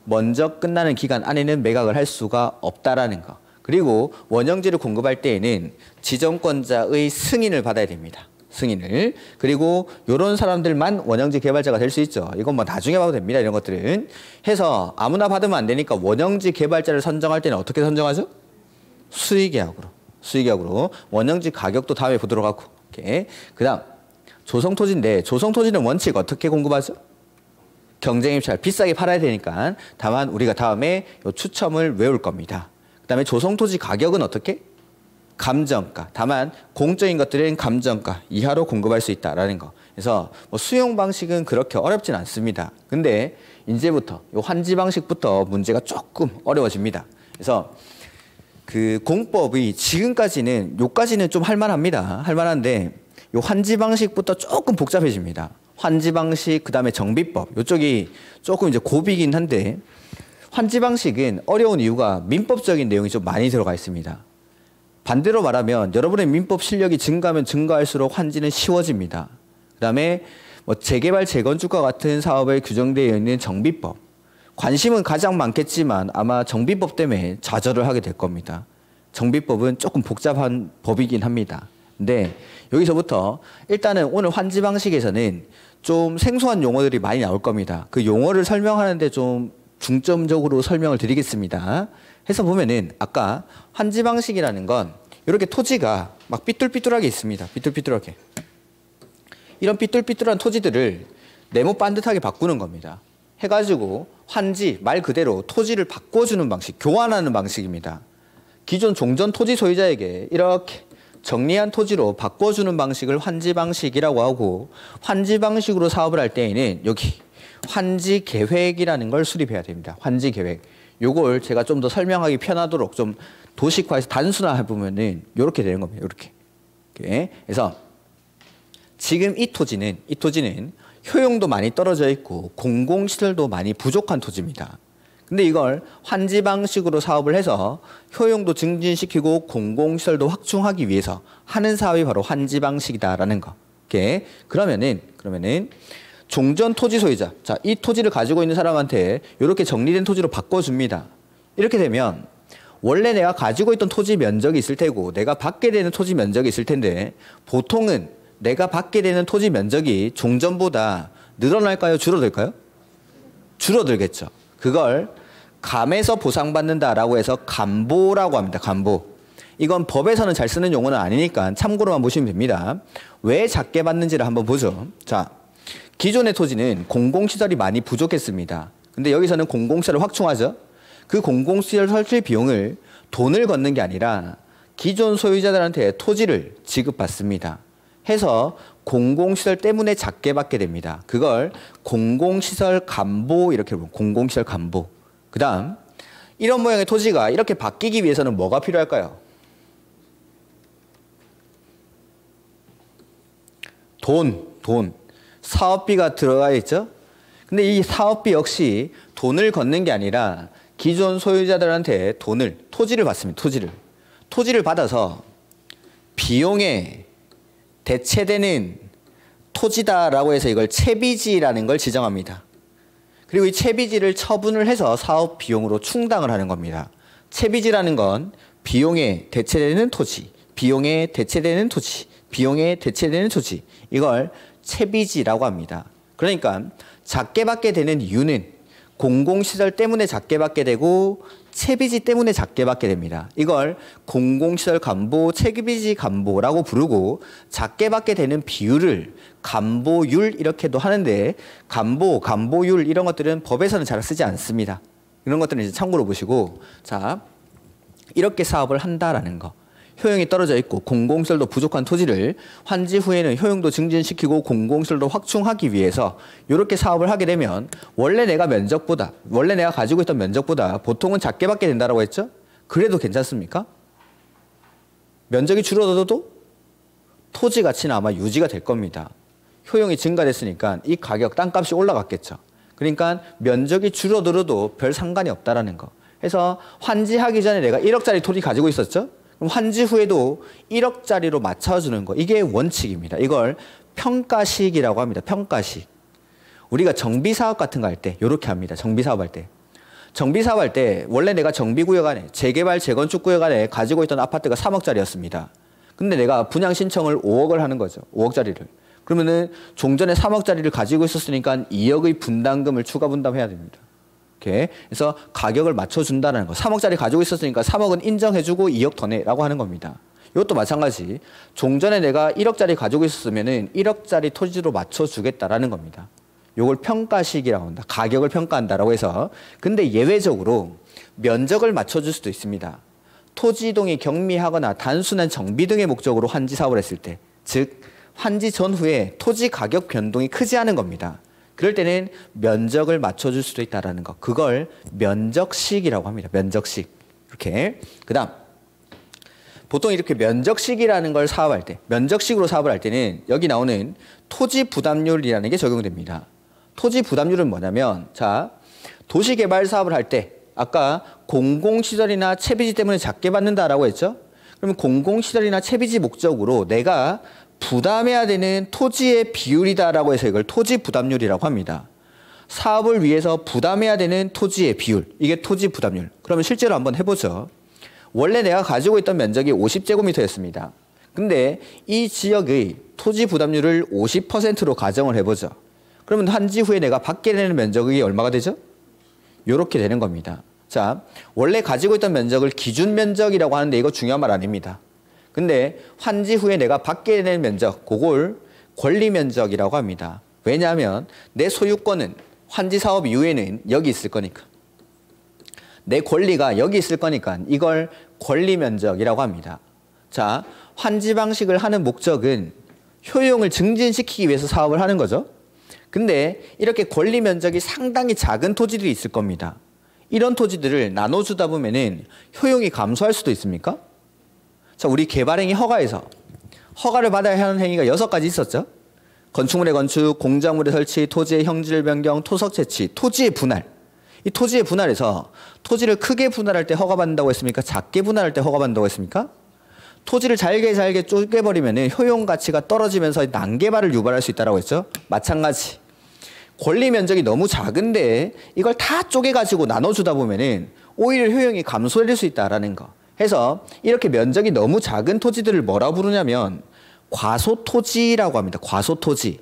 먼저 끝나는 기간 안에는 매각을 할 수가 없다라는 거. 그리고 원형지를 공급할 때에는 지정권자의 승인을 받아야 됩니다. 승인을. 그리고 이런 사람들만 원형지 개발자가 될 수 있죠. 이건 뭐 나중에 봐도 됩니다. 이런 것들은. 해서 아무나 받으면 안 되니까 원형지 개발자를 선정할 때는 어떻게 선정하죠? 수의계약으로. 수의계약으로. 원형지 가격도 다음에 보도록 하고. 오케이. 그 다음 조성토지인데 조성토지는 원칙 어떻게 공급하죠? 경쟁입찰 비싸게 팔아야 되니까. 다만 우리가 다음에 요 추첨을 외울 겁니다. 그 다음에 조성토지 가격은 어떻게? 감정가. 다만 공적인 것들은 감정가 이하로 공급할 수 있다라는 거. 그래서 뭐 수용 방식은 그렇게 어렵진 않습니다. 근데 이제부터 요 환지 방식부터 문제가 조금 어려워집니다. 그래서 그 공법이 지금까지는 요까지는 좀 할만합니다. 할만한데 요 환지 방식부터 조금 복잡해집니다. 환지 방식 그다음에 정비법 요쪽이 조금 이제 고비긴 한데 환지 방식은 어려운 이유가 민법적인 내용이 좀 많이 들어가 있습니다. 반대로 말하면 여러분의 민법 실력이 증가하면 증가할수록 환지는 쉬워집니다. 그다음에 뭐 재개발 재건축과 같은 사업에 규정되어 있는 정비법 관심은 가장 많겠지만 아마 정비법 때문에 좌절을 하게 될 겁니다. 정비법은 조금 복잡한 법이긴 합니다. 근데 여기서부터 일단은 오늘 환지 방식에서는 좀 생소한 용어들이 많이 나올 겁니다. 그 용어를 설명하는데 좀 중점적으로 설명을 드리겠습니다. 해서 보면은 아까 환지 방식이라는 건 이렇게 토지가 막 삐뚤삐뚤하게 있습니다. 삐뚤삐뚤하게. 이런 삐뚤삐뚤한 토지들을 네모 반듯하게 바꾸는 겁니다. 해가지고 환지 말 그대로 토지를 바꿔주는 방식, 교환하는 방식입니다. 기존 종전 토지 소유자에게 이렇게 정리한 토지로 바꿔주는 방식을 환지 방식이라고 하고 환지 방식으로 사업을 할 때에는 여기 환지 계획이라는 걸 수립해야 됩니다. 환지 계획. 요걸 제가 좀 더 설명하기 편하도록 좀 도식화해서 단순화해 보면은 이렇게 되는 겁니다. 이렇게. 그래서 지금 이 토지는 효용도 많이 떨어져 있고 공공시설도 많이 부족한 토지입니다. 근데 이걸 환지 방식으로 사업을 해서 효용도 증진시키고 공공시설도 확충하기 위해서 하는 사업이 바로 환지 방식이다라는 거. 오케이. 그러면은 종전 토지 소유자. 자, 이 토지를 가지고 있는 사람한테 이렇게 정리된 토지로 바꿔줍니다. 이렇게 되면 원래 내가 가지고 있던 토지 면적이 있을 테고 내가 받게 되는 토지 면적이 있을 텐데 보통은 내가 받게 되는 토지 면적이 종전보다 늘어날까요? 줄어들까요? 줄어들겠죠. 그걸 감에서 보상받는다라고 해서 감보라고 합니다. 감보. 이건 법에서는 잘 쓰는 용어는 아니니까 참고로만 보시면 됩니다. 왜 작게 받는지를 한번 보죠. 자, 기존의 토지는 공공시설이 많이 부족했습니다. 근데 여기서는 공공시설을 확충하죠. 그 공공시설 설치 비용을 돈을 걷는 게 아니라 기존 소유자들한테 토지를 지급받습니다. 해서 공공시설 때문에 작게 받게 됩니다. 그걸 공공시설 감보 이렇게 부르고 공공시설 감보. 그 다음 이런 모양의 토지가 이렇게 바뀌기 위해서는 뭐가 필요할까요? 돈. 사업비가 들어가 있죠? 근데 이 사업비 역시 돈을 걷는 게 아니라 기존 소유자들한테 토지를 받습니다. 토지를 받아서 비용에 대체되는 토지다라고 해서 이걸 채비지라는 걸 지정합니다. 그리고 이 채비지를 처분을 해서 사업 비용으로 충당을 하는 겁니다. 채비지라는 건 비용에 대체되는 토지, 비용에 대체되는 토지, 이걸 채비지라고 합니다. 그러니까 작게 받게 되는 이유는 공공시설 때문에 작게 받게 되고 채비지 때문에 작게 받게 됩니다. 이걸 공공시설 감보, 채비지 감보라고 부르고 작게 받게 되는 비율을 감보율 이렇게도 하는데 감보율 이런 것들은 법에서는 잘 쓰지 않습니다. 이런 것들은 이제 참고로 보시고 자 이렇게 사업을 한다라는 거. 효용이 떨어져 있고 공공시설도 부족한 토지를 환지 후에는 효용도 증진시키고 공공시설도 확충하기 위해서 이렇게 사업을 하게 되면 원래 내가 가지고 있던 면적보다 보통은 작게 받게 된다고 했죠? 그래도 괜찮습니까? 면적이 줄어들어도 토지 가치는 아마 유지가 될 겁니다. 효용이 증가됐으니까 이 가격, 땅값이 올라갔겠죠. 그러니까 면적이 줄어들어도 별 상관이 없다라는 거. 그래서 환지하기 전에 내가 1억짜리 토지 가지고 있었죠? 그럼 환지 후에도 1억짜리로 맞춰주는 거. 이게 원칙입니다. 이걸 평가식이라고 합니다. 평가식. 우리가 정비사업 같은 거 할 때 이렇게 합니다. 정비사업 할 때. 정비사업 할 때 원래 내가 정비구역 안에 재개발, 재건축구역 안에 가지고 있던 아파트가 3억짜리였습니다. 근데 내가 분양 신청을 5억을 하는 거죠. 5억짜리를. 그러면은 종전에 3억짜리를 가지고 있었으니까 2억의 분담금을 추가 분담해야 됩니다. 이렇게. 그래서 가격을 맞춰준다는 거. 3억짜리 가지고 있었으니까 3억은 인정해주고 2억 더 내라고 하는 겁니다. 이것도 마찬가지. 종전에 내가 1억짜리 가지고 있었으면은 1억짜리 토지로 맞춰주겠다라는 겁니다. 요걸 평가식이라고 한다. 가격을 평가한다라고 해서. 근데 예외적으로 면적을 맞춰줄 수도 있습니다. 토지 이동이 경미하거나 단순한 정비 등의 목적으로 환지 사업을 했을 때, 즉 환지 전후에 토지 가격 변동이 크지 않은 겁니다. 그럴 때는 면적을 맞춰줄 수도 있다라는 거. 그걸 면적식이라고 합니다. 면적식. 이렇게. 그다음 보통 이렇게 면적식이라는 걸 사업할 때, 면적식으로 사업을 할 때는 여기 나오는 토지 부담률이라는 게 적용됩니다. 토지 부담률은 뭐냐면, 자, 도시개발 사업을 할 때 아까 공공시설이나 채비지 때문에 작게 받는다라고 했죠? 그러면 공공시설이나 채비지 목적으로 내가 부담해야 되는 토지의 비율이다라고 해서 이걸 토지 부담률이라고 합니다. 사업을 위해서 부담해야 되는 토지의 비율, 이게 토지 부담률. 그러면 실제로 한번 해보죠. 원래 내가 가지고 있던 면적이 50제곱미터였습니다. 근데 이 지역의 토지 부담률을 50%로 가정을 해보죠. 그러면 환지 후에 내가 받게 되는 면적이 얼마가 되죠? 이렇게 되는 겁니다. 자, 원래 가지고 있던 면적을 기준 면적이라고 하는데 이거 중요한 말 아닙니다. 근데 환지 후에 내가 받게 되는 면적, 그걸 권리 면적이라고 합니다. 왜냐하면 내 소유권은 환지 사업 이후에는 여기 있을 거니까. 내 권리가 여기 있을 거니까 이걸 권리 면적이라고 합니다. 자, 환지 방식을 하는 목적은 효용을 증진시키기 위해서 사업을 하는 거죠. 근데 이렇게 권리 면적이 상당히 작은 토지들이 있을 겁니다. 이런 토지들을 나눠주다 보면은 효용이 감소할 수도 있습니까? 자, 우리 개발행위 허가에서 허가를 받아야 하는 행위가 6가지 있었죠. 건축물의 건축, 공작물의 설치, 토지의 형질 변경, 토석 채취, 토지의 분할. 이 토지의 분할에서 토지를 크게 분할할 때 허가받는다고 했습니까? 작게 분할할 때 허가받는다고 했습니까? 토지를 잘게 쪼개버리면 효용 가치가 떨어지면서 난개발을 유발할 수 있다고 했죠. 마찬가지. 권리 면적이 너무 작은데 이걸 다 쪼개가지고 나눠주다 보면은 오히려 효용이 감소될 수 있다라는 거. 해서 이렇게 면적이 너무 작은 토지들을 뭐라 부르냐면 과소토지라고 합니다. 과소토지.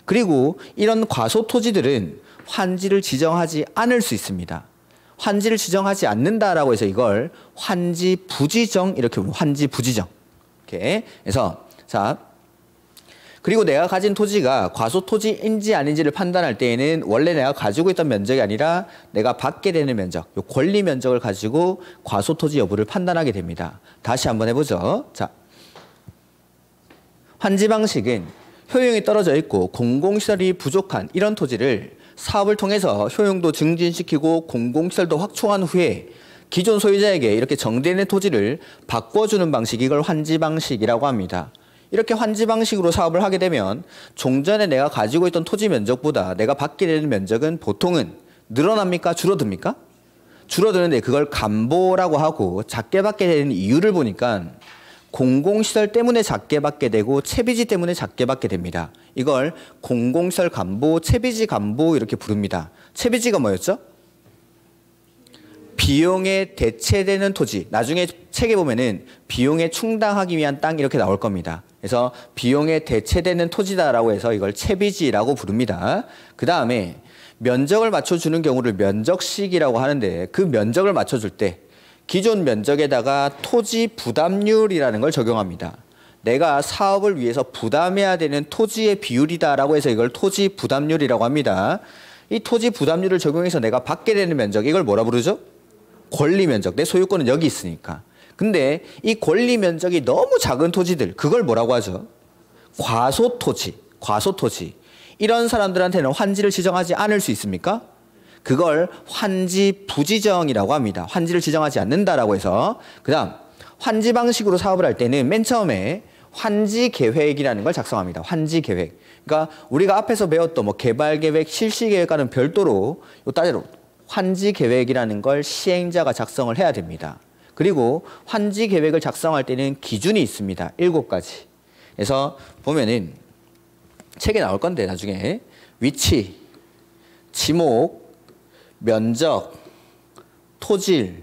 그리고 이런 과소토지들은 환지를 지정하지 않을 수 있습니다. 환지를 지정하지 않는다라고 해서 이걸 환지 부지정 이렇게 부르면 환지 부지정. 이렇게 해서 자, 그리고 내가 가진 토지가 과소토지인지 아닌지를 판단할 때에는 원래 내가 가지고 있던 면적이 아니라 내가 받게 되는 면적, 요 권리 면적을 가지고 과소토지 여부를 판단하게 됩니다. 다시 한번 해보죠. 자, 환지 방식은 효용이 떨어져 있고 공공시설이 부족한 이런 토지를 사업을 통해서 효용도 증진시키고 공공시설도 확충한 후에 기존 소유자에게 이렇게 정되는 토지를 바꿔주는 방식, 이걸 환지 방식이라고 합니다. 이렇게 환지 방식으로 사업을 하게 되면 종전에 내가 가지고 있던 토지 면적보다 내가 받게 되는 면적은 보통은 늘어납니까? 줄어듭니까? 줄어드는데 그걸 감보라고 하고 작게 받게 되는 이유를 보니까 공공시설 때문에 작게 받게 되고 채비지 때문에 작게 받게 됩니다. 이걸 공공시설 감보, 채비지 감보 이렇게 부릅니다. 채비지가 뭐였죠? 비용에 대체되는 토지. 나중에 책에 보면은 비용에 충당하기 위한 땅 이렇게 나올 겁니다. 그래서 비용에 대체되는 토지다라고 해서 이걸 채비지라고 부릅니다. 그 다음에 면적을 맞춰주는 경우를 면적식이라고 하는데 그 면적을 맞춰줄 때 기존 면적에다가 토지 부담률이라는 걸 적용합니다. 내가 사업을 위해서 부담해야 되는 토지의 비율이다라고 해서 이걸 토지 부담률이라고 합니다. 이 토지 부담률을 적용해서 내가 받게 되는 면적, 이걸 뭐라 부르죠? 권리 면적. 내 소유권은 여기 있으니까. 근데 이 권리 면적이 너무 작은 토지들, 그걸 뭐라고 하죠? 과소토지. 과소토지. 이런 사람들한테는 환지를 지정하지 않을 수 있습니까? 그걸 환지 부지정이라고 합니다. 환지를 지정하지 않는다라고 해서. 그 다음 환지 방식으로 사업을 할 때는 맨 처음에 환지 계획이라는 걸 작성합니다. 환지 계획. 그러니까 우리가 앞에서 배웠던 뭐 개발 계획, 실시 계획과는 별도로 요 따로 환지 계획이라는 걸 시행자가 작성을 해야 됩니다. 그리고 환지 계획을 작성할 때는 기준이 있습니다. 7가지. 그래서 보면은 책에 나올 건데 나중에 위치, 지목, 면적, 토질,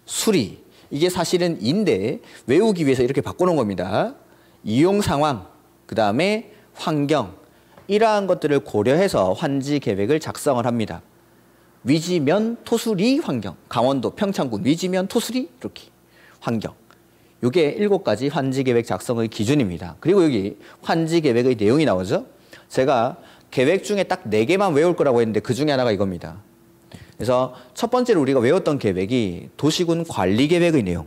수리 이게 사실은 인데 외우기 위해서 이렇게 바꿔놓은 겁니다. 이용 상황, 그 다음에 환경 이러한 것들을 고려해서 환지 계획을 작성을 합니다. 위지면 토수리 환경, 강원도 평창군 위지면 토수리 이렇게 환경. 이게 7가지 환지 계획 작성의 기준입니다. 그리고 여기 환지 계획의 내용이 나오죠. 제가 계획 중에 딱 4개만 외울 거라고 했는데 그 중에 하나가 이겁니다. 그래서 첫 번째로 우리가 외웠던 계획이 도시군 관리 계획의 내용.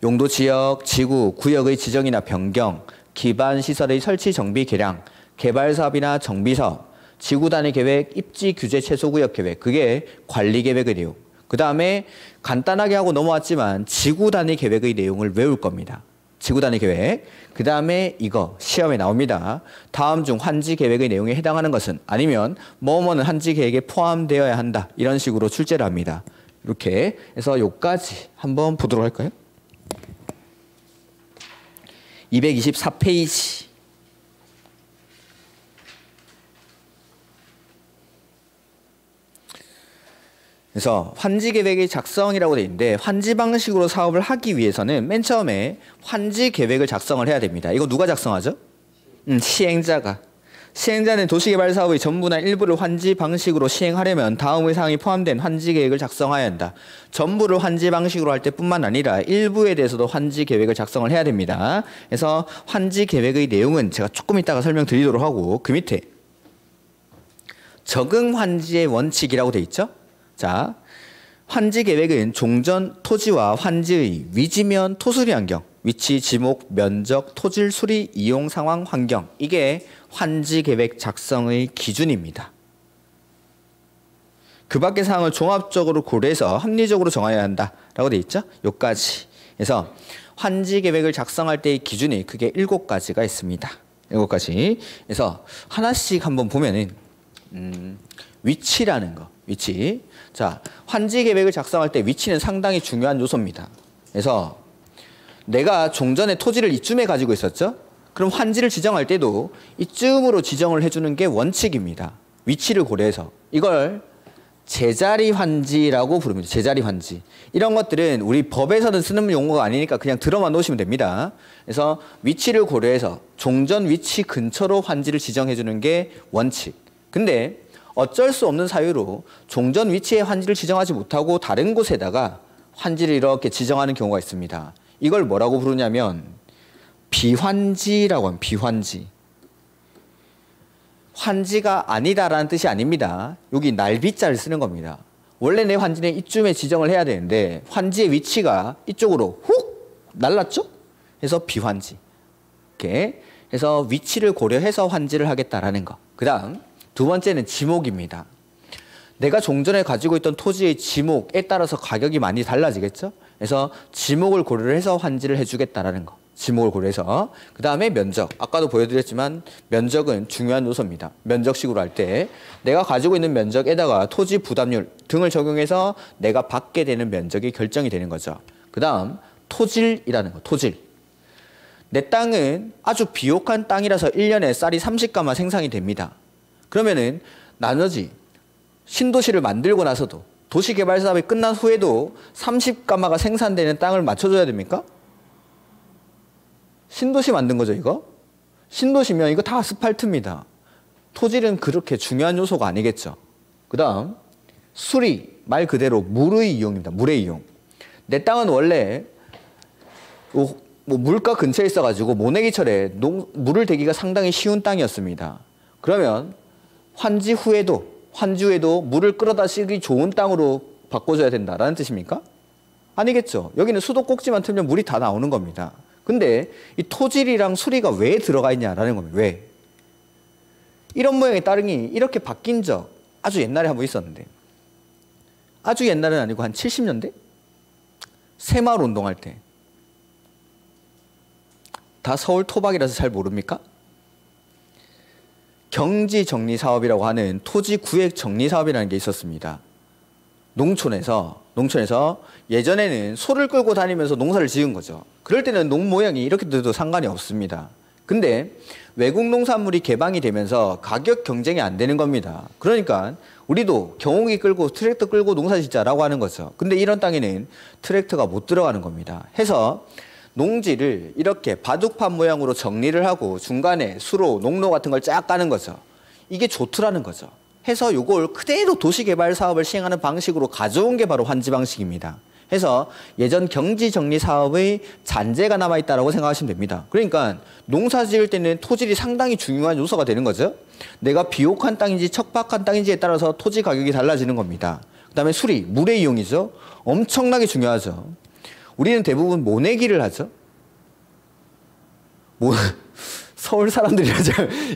용도 지역, 지구, 구역의 지정이나 변경, 기반 시설의 설치, 정비, 개량, 개발 사업이나 정비 사업, 지구 단위 계획, 입지 규제 최소 구역 계획. 그게 관리 계획의 내용. 그 다음에 간단하게 하고 넘어왔지만 지구 단위 계획의 내용을 외울 겁니다. 지구 단위 계획. 그 다음에 이거 시험에 나옵니다. 다음 중 환지 계획의 내용에 해당하는 것은 아니면 뭐뭐는 환지 계획에 포함되어야 한다. 이런 식으로 출제를 합니다. 이렇게 해서 요까지 한번 보도록 할까요? 224페이지. 그래서 환지 계획의 작성이라고 되어 있는데 환지 방식으로 사업을 하기 위해서는 맨 처음에 환지 계획을 작성을 해야 됩니다. 이거 누가 작성하죠? 시행자가. 시행자는 도시개발 사업의 전부나 일부를 환지 방식으로 시행하려면 다음의 사항이 포함된 환지 계획을 작성해야 한다. 전부를 환지 방식으로 할 때뿐만 아니라 일부에 대해서도 환지 계획을 작성을 해야 됩니다. 그래서 환지 계획의 내용은 제가 조금 이따가 설명드리도록 하고 그 밑에 적응 환지의 원칙이라고 되어 있죠. 자, 환지 계획은 종전 토지와 환지의 위지면 토수리 환경, 위치, 지목, 면적, 토질, 수리, 이용 상황, 환경 이게 환지 계획 작성의 기준입니다. 그 밖의 사항을 종합적으로 고려해서 합리적으로 정하여야 한다라고 되어 있죠. 요까지. 그래서 환지 계획을 작성할 때의 기준이 크게 7가지가 있습니다. 7가지. 그래서 하나씩 한번 보면은 위치라는 거. 위치. 자, 환지 계획을 작성할 때 위치는 상당히 중요한 요소입니다. 그래서 내가 종전에 토지를 이쯤에 가지고 있었죠? 그럼 환지를 지정할 때도 이쯤으로 지정을 해주는 게 원칙입니다. 위치를 고려해서. 이걸 제자리 환지라고 부릅니다. 제자리 환지. 이런 것들은 우리 법에서는 쓰는 용어가 아니니까 그냥 들어만 놓으시면 됩니다. 그래서 위치를 고려해서 종전 위치 근처로 환지를 지정해주는 게 원칙. 근데 어쩔 수 없는 사유로 종전 위치에 환지를 지정하지 못하고 다른 곳에다가 환지를 이렇게 지정하는 경우가 있습니다. 이걸 뭐라고 부르냐면 비환지라고 합니다. 비환지. 환지가 아니다라는 뜻이 아닙니다. 여기 날비자를 쓰는 겁니다. 원래 내 환지는 이쯤에 지정을 해야 되는데 환지의 위치가 이쪽으로 훅 날랐죠? 그래서 비환지. 이렇게 해서 위치를 고려해서 환지를 하겠다라는 거. 그 다음 두 번째는 지목입니다. 내가 종전에 가지고 있던 토지의 지목에 따라서 가격이 많이 달라지겠죠? 그래서 지목을 고려를 해서 환지를 해주겠다라는 거. 지목을 고려해서. 그 다음에 면적. 아까도 보여드렸지만 면적은 중요한 요소입니다. 면적식으로 할 때 내가 가지고 있는 면적에다가 토지 부담률 등을 적용해서 내가 받게 되는 면적이 결정이 되는 거죠. 그 다음 토질이라는 거. 토질. 내 땅은 아주 비옥한 땅이라서 1년에 쌀이 30가마 생산이 됩니다. 그러면은 나머지 신도시를 만들고 나서도 도시개발 사업이 끝난 후에도 30가마가 생산되는 땅을 맞춰줘야 됩니까? 신도시 만든 거죠, 이거? 신도시면 이거 다 아스팔트입니다. 토질은 그렇게 중요한 요소가 아니겠죠. 그 다음 수리, 말 그대로 물의 이용입니다. 물의 이용. 내 땅은 원래 뭐 물가 근처에 있어가지고 모내기철에 물을 대기가 상당히 쉬운 땅이었습니다. 그러면 환지 후에도 물을 끌어다 쓰기 좋은 땅으로 바꿔줘야 된다라는 뜻입니까? 아니겠죠. 여기는 수도꼭지만 틀면 물이 다 나오는 겁니다. 근데 이 토질이랑 수리가 왜 들어가 있냐라는 겁니다. 왜? 이런 모양의 땅이 이렇게 바뀐 적 아주 옛날에 한번 있었는데, 아주 옛날은 아니고 한 70년대? 새마을 운동할 때 다 서울 토박이라서 잘 모릅니까? 경지정리사업이라고 하는 토지구획정리사업이라는 게 있었습니다. 농촌에서 예전에는 소를 끌고 다니면서 농사를 지은 거죠. 그럴 때는 농 모양이 이렇게 돼도 상관이 없습니다. 근데 외국 농산물이 개방이 되면서 가격 경쟁이 안 되는 겁니다. 그러니까 우리도 경운기 끌고 트랙터 끌고 농사 짓자라고 하는 거죠. 근데 이런 땅에는 트랙터가 못 들어가는 겁니다. 해서 농지를 이렇게 바둑판 모양으로 정리를 하고 중간에 수로, 농로 같은 걸 쫙 까는 거죠. 이게 좋더라는 거죠. 해서 이걸 그대로 도시개발 사업을 시행하는 방식으로 가져온 게 바로 환지 방식입니다. 해서 예전 경지정리 사업의 잔재가 남아있다고 생각하시면 됩니다. 그러니까 농사 지을 때는 토질이 상당히 중요한 요소가 되는 거죠. 내가 비옥한 땅인지 척박한 땅인지에 따라서 토지 가격이 달라지는 겁니다. 그 다음에 수리, 물의 이용이죠. 엄청나게 중요하죠. 우리는 대부분 모내기를 하죠. 서울 사람들이라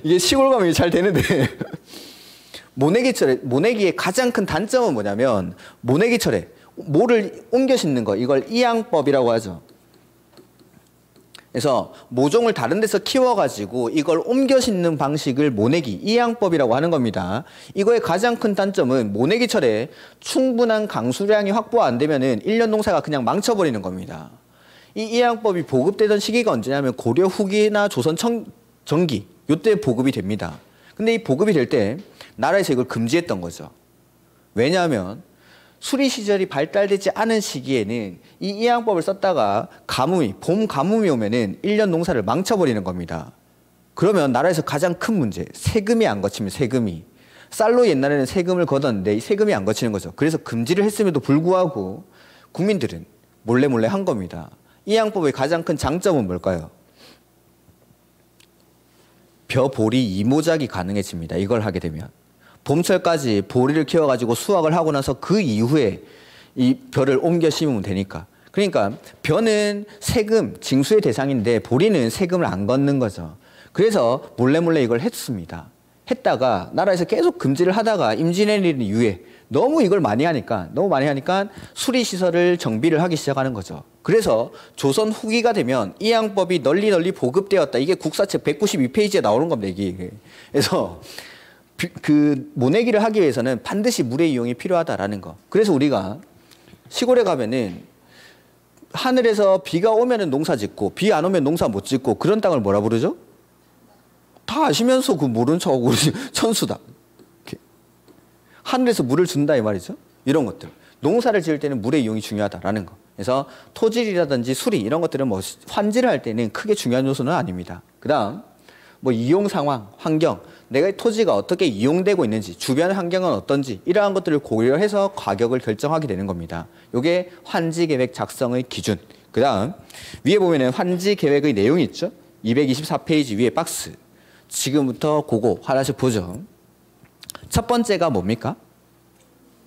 이게 시골 가면 잘 되는데 모내기의 가장 큰 단점은 뭐냐면 모내기철에 모를 옮겨 심는 거, 이걸 이양법이라고 하죠. 그래서 모종을 다른 데서 키워가지고 이걸 옮겨 심는 방식을 모내기, 이양법이라고 하는 겁니다. 이거의 가장 큰 단점은 모내기철에 충분한 강수량이 확보 안 되면은 1년 농사가 그냥 망쳐버리는 겁니다. 이 이양법이 보급되던 시기가 언제냐면 고려 후기나 조선 전기, 요때 보급이 됩니다. 근데 이 보급이 될 때 나라에서 이걸 금지했던 거죠. 왜냐하면 수리 시절이 발달되지 않은 시기에는 이 이양법을 썼다가 봄 가뭄이 오면은 1년 농사를 망쳐버리는 겁니다. 그러면 나라에서 가장 큰 문제, 세금이 안 거치면 세금이. 쌀로 옛날에는 세금을 걷었는데 이 세금이 안 거치는 거죠. 그래서 금지를 했음에도 불구하고 국민들은 몰래 한 겁니다. 이양법의 가장 큰 장점은 뭘까요? 벼보리 이모작이 가능해집니다. 이걸 하게 되면. 봄철까지 보리를 키워가지고 수확을 하고 나서 그 이후에 이 벼를 옮겨 심으면 되니까. 그러니까 벼는 세금, 징수의 대상인데 보리는 세금을 안 걷는 거죠. 그래서 몰래 이걸 했습니다. 했다가 나라에서 계속 금지를 하다가 임진왜란 이후에 너무 이걸 많이 하니까 수리시설을 정비를 하기 시작하는 거죠. 그래서 조선 후기가 되면 이양법이 널리 보급되었다. 이게 국사책 192페이지에 나오는 겁니다. 이게. 그래서 그 모내기를 하기 위해서는 반드시 물의 이용이 필요하다라는 거. 그래서 우리가 시골에 가면은 하늘에서 비가 오면은 농사 짓고 비 안 오면 농사 못 짓고 그런 땅을 뭐라 부르죠? 다 아시면서 그 모른 척하고 천수다. 이렇게. 하늘에서 물을 준다 이 말이죠. 이런 것들. 농사를 지을 때는 물의 이용이 중요하다라는 거. 그래서 토질이라든지 수리 이런 것들은 뭐 환지를 할 때는 크게 중요한 요소는 아닙니다. 그다음 뭐 이용 상황, 환경, 내가 이 토지가 어떻게 이용되고 있는지, 주변 환경은 어떤지 이러한 것들을 고려해서 가격을 결정하게 되는 겁니다. 이게 환지 계획 작성의 기준. 그다음 위에 보면은 환지 계획의 내용이 있죠. 224페이지 위에 박스. 지금부터 그거 하나씩 보죠. 첫 번째가 뭡니까?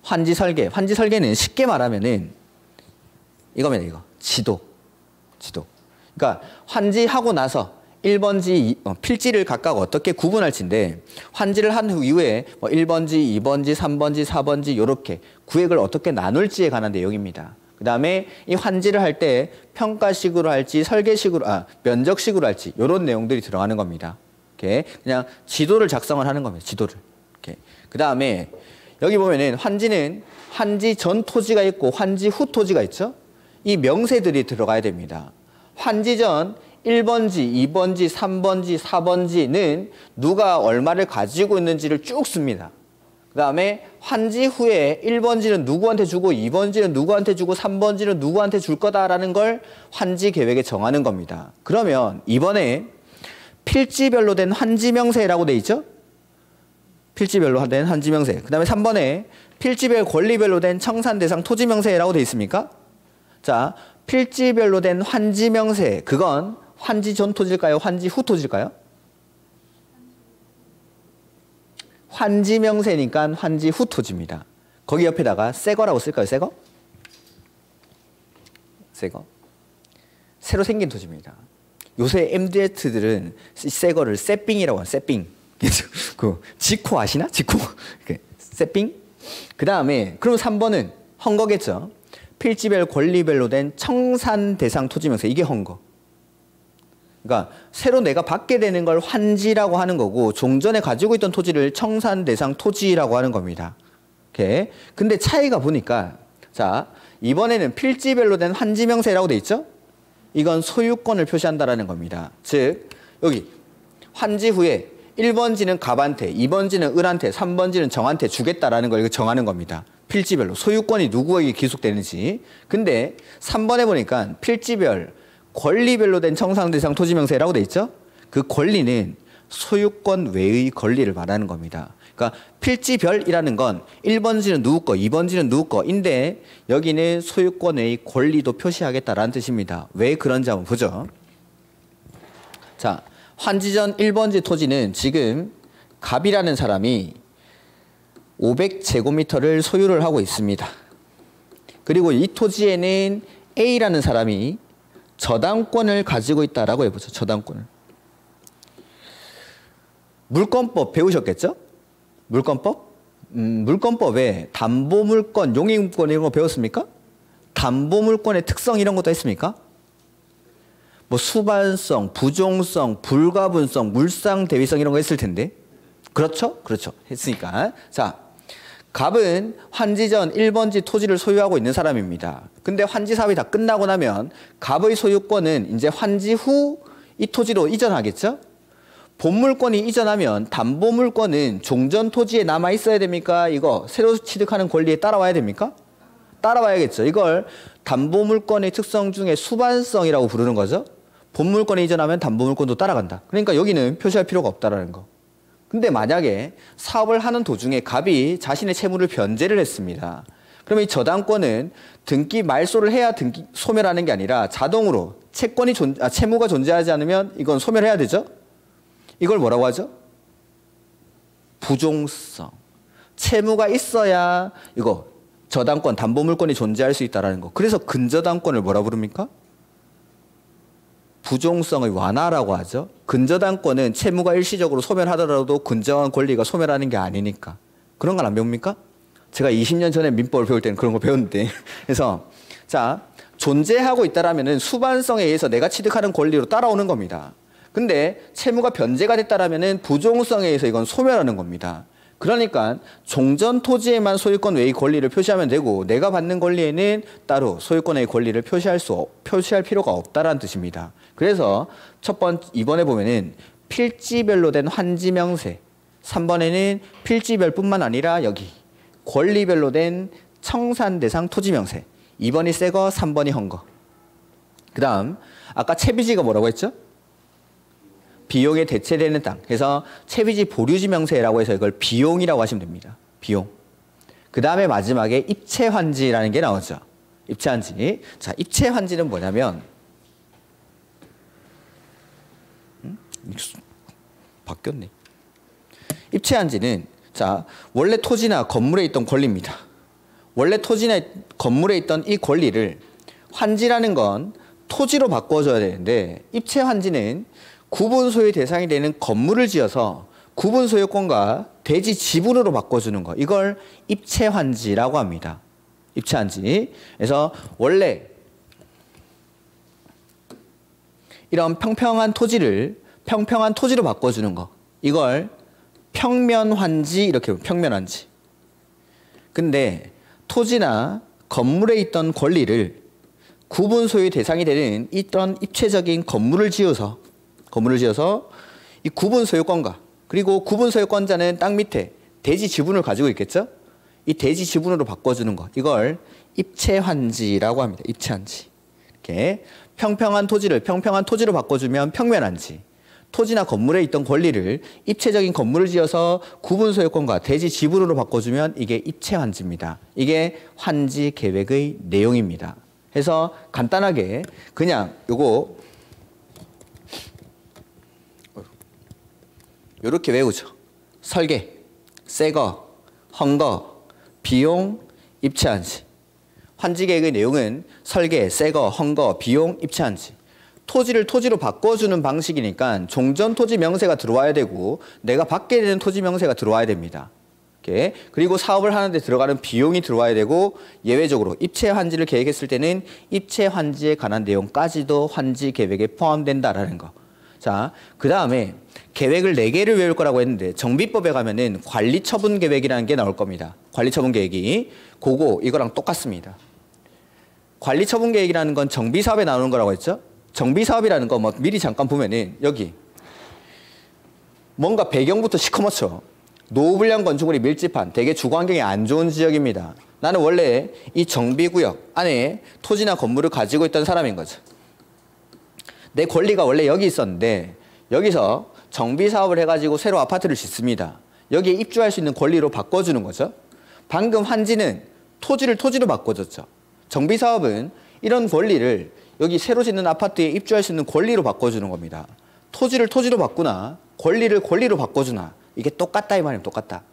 환지 설계. 환지 설계는 쉽게 말하면은 이거면 이거. 지도. 그러니까 환지하고 나서 1번지, 필지를 각각 어떻게 구분할지인데 환지를 한 이후에 뭐 1번지, 2번지, 3번지, 4번지 이렇게 구획을 어떻게 나눌지에 관한 내용입니다. 그 다음에 이 환지를 할 때 평가식으로 할지 설계식으로, 면적식으로 할지 이런 내용들이 들어가는 겁니다. 이렇게 그냥 지도를 작성을 하는 겁니다. 지도를. 이렇게. 그 다음에 여기 보면은 환지는 환지 전 토지가 있고 환지 후 토지가 있죠. 이 명세들이 들어가야 됩니다. 환지 전 1번지, 2번지, 3번지, 4번지는 누가 얼마를 가지고 있는지를 쭉 씁니다. 그 다음에 환지 후에 1번지는 누구한테 주고 2번지는 누구한테 주고 3번지는 누구한테 줄 거다라는 걸 환지 계획에 정하는 겁니다. 그러면 이번에 필지별로 된 환지 명세라고 돼 있죠? 필지별로 된 환지 명세. 그 다음에 3번에 필지별 권리별로 된 청산 대상 토지 명세라고 돼 있습니까? 자, 필지별로 된 환지 명세. 그건 환지 전 토지일까요? 환지 후 토지일까요? 환지 명세니까 환지 후 토지입니다. 거기 옆에다가 새 거라고 쓸까요? 새 거? 새 거. 새로 생긴 토지입니다. 요새 MDS들은 새 거를 새삥이라고 하는 새삥. 그 지코 아시나? 지코. 새삥. 그 다음에 그럼 3번은 헝거겠죠. 필지별 권리별로 된 청산 대상 토지 명세. 이게 헝거. 그러니까 새로 내가 받게 되는 걸 환지라고 하는 거고 종전에 가지고 있던 토지를 청산 대상 토지라고 하는 겁니다. 이렇게. 근데 차이가 보니까 자, 이번에는 필지별로 된 환지 명세라고 돼 있죠? 이건 소유권을 표시한다라는 겁니다. 즉 여기 환지 후에 1번지는 갑한테, 2번지는 을한테, 3번지는 정한테 주겠다라는 걸 정하는 겁니다. 필지별로 소유권이 누구에게 기속되는지. 근데 3번에 보니까 필지별 권리별로 된 청산 대상 토지 명세라고 돼 있죠? 그 권리는 소유권 외의 권리를 말하는 겁니다. 그러니까 필지별이라는 건 1번지는 누구 거, 2번지는 누구 거인데 여기는 소유권 외의 권리도 표시하겠다라는 뜻입니다. 왜 그런지 한번 보죠. 자, 환지전 1번지 토지는 지금 갑이라는 사람이 500제곱미터를 소유를 하고 있습니다. 그리고 이 토지에는 A라는 사람이 저당권을 가지고 있다라고 해보죠. 저당권을. 물권법 배우셨겠죠? 물권법? 물권법에 담보물권, 용익물권 이런 거 배웠습니까? 담보물권의 특성 이런 것도 했습니까? 뭐 수반성, 부종성, 불가분성, 물상대위성 이런 거 했을 텐데. 그렇죠? 그렇죠. 했으니까. 자, 갑은 환지전 1번지 토지를 소유하고 있는 사람입니다. 근데 환지 사업이 다 끝나고 나면 갑의 소유권은 이제 환지 후 이 토지로 이전하겠죠? 본물권이 이전하면 담보물권은 종전 토지에 남아 있어야 됩니까? 이거 새로 취득하는 권리에 따라와야 됩니까? 따라와야겠죠. 이걸 담보물권의 특성 중에 수반성이라고 부르는 거죠. 본물권에 이전하면 담보물권도 따라간다. 그러니까 여기는 표시할 필요가 없다라는 거. 근데 만약에 사업을 하는 도중에 갑이 자신의 채무를 변제를 했습니다. 그러면 이 저당권은 등기 말소를 해야 등기 소멸하는 게 아니라 자동으로 채무가 존재하지 않으면 이건 소멸해야 되죠. 이걸 뭐라고 하죠? 부종성. 채무가 있어야 이거 저당권, 담보물권이 존재할 수 있다는 거. 그래서 근저당권을 뭐라 부릅니까? 부종성의 완화라고 하죠. 근저당권은 채무가 일시적으로 소멸하더라도 근저당 권리가 소멸하는 게 아니니까. 그런 걸 안 배웁니까? 제가 20년 전에 민법을 배울 때는 그런 거 배웠는데. 그래서 자, 존재하고 있다라면은 수반성에 의해서 내가 취득하는 권리로 따라오는 겁니다. 근데 채무가 변제가 됐다라면은 부종성에 의해서 이건 소멸하는 겁니다. 그러니까 종전 토지에만 소유권 외의 권리를 표시하면 되고 내가 받는 권리에는 따로 소유권의 권리를 표시할 필요가 없다라는 뜻입니다. 그래서 이번에 보면은 필지별로 된 환지 명세, 3번에는 필지별뿐만 아니라 여기 권리별로 된 청산 대상 토지 명세, 2번이 새 거, 3번이 헌거. 그다음 아까 채비지가 뭐라고 했죠? 비용에 대체되는 땅. 그래서 채비지 보류지 명세라고 해서 이걸 비용이라고 하시면 됩니다. 비용. 그 다음에 마지막에 입체환지라는 게 나오죠. 입체환지. 자, 입체환지는 뭐냐면 바뀌었네. 입체환지는 자, 원래 토지나 건물에 있던 권리입니다. 원래 토지나 건물에 있던 이 권리를 환지라는 건 토지로 바꿔줘야 되는데 입체환지는 구분 소유 대상이 되는 건물을 지어서 구분 소유권과 대지 지분으로 바꿔주는 거. 이걸 입체환지라고 합니다. 입체환지. 그래서 원래 이런 평평한 토지로 바꿔주는 거. 이걸 평면환지 이렇게 평면환지. 근데 토지나 건물에 있던 권리를 구분 소유 대상이 되는 이런 입체적인 건물을 지어서 이 구분 소유권과 그리고 구분 소유권자는 땅 밑에 대지 지분을 가지고 있겠죠? 이 대지 지분으로 바꿔주는 것. 이걸 입체환지라고 합니다. 입체환지. 이렇게 평평한 토지로 바꿔주면 평면환지. 토지나 건물에 있던 권리를 입체적인 건물을 지어서 구분 소유권과 대지 지분으로 바꿔주면 이게 입체환지입니다. 이게 환지 계획의 내용입니다. 그래서 간단하게 그냥 요거 요렇게 외우죠. 설계, 새거, 헌거, 비용, 입체환지. 환지 계획의 내용은 설계, 새거, 헌거, 비용, 입체환지. 토지를 토지로 바꿔주는 방식이니까 종전 토지 명세가 들어와야 되고 내가 받게 되는 토지 명세가 들어와야 됩니다. 이렇게. 그리고 사업을 하는데 들어가는 비용이 들어와야 되고 예외적으로 입체 환지를 계획했을 때는 입체 환지에 관한 내용까지도 환지 계획에 포함된다라는 거. 자, 그 다음에 계획을 4개를 외울 거라고 했는데 정비법에 가면은 관리처분계획이라는 게 나올 겁니다. 관리처분계획이 그거 이거랑 똑같습니다. 관리처분계획이라는 건 정비사업에 나오는 거라고 했죠. 정비사업이라는 거 뭐 미리 잠깐 보면은 여기 뭔가 배경부터 시커멓죠. 노후불량 건축물이 밀집한 되게 주거환경이 안 좋은 지역입니다. 나는 원래 이 정비구역 안에 토지나 건물을 가지고 있던 사람인 거죠. 내 권리가 원래 여기 있었는데 여기서 정비사업을 해가지고 새로 아파트를 짓습니다. 여기에 입주할 수 있는 권리로 바꿔주는 거죠. 방금 환지는 토지를 토지로 바꿔줬죠. 정비사업은 이런 권리를 여기 새로 짓는 아파트에 입주할 수 있는 권리로 바꿔주는 겁니다. 토지를 토지로 바꾸나 권리를 권리로 바꿔주나 이게 똑같다 이 말이면 똑같다.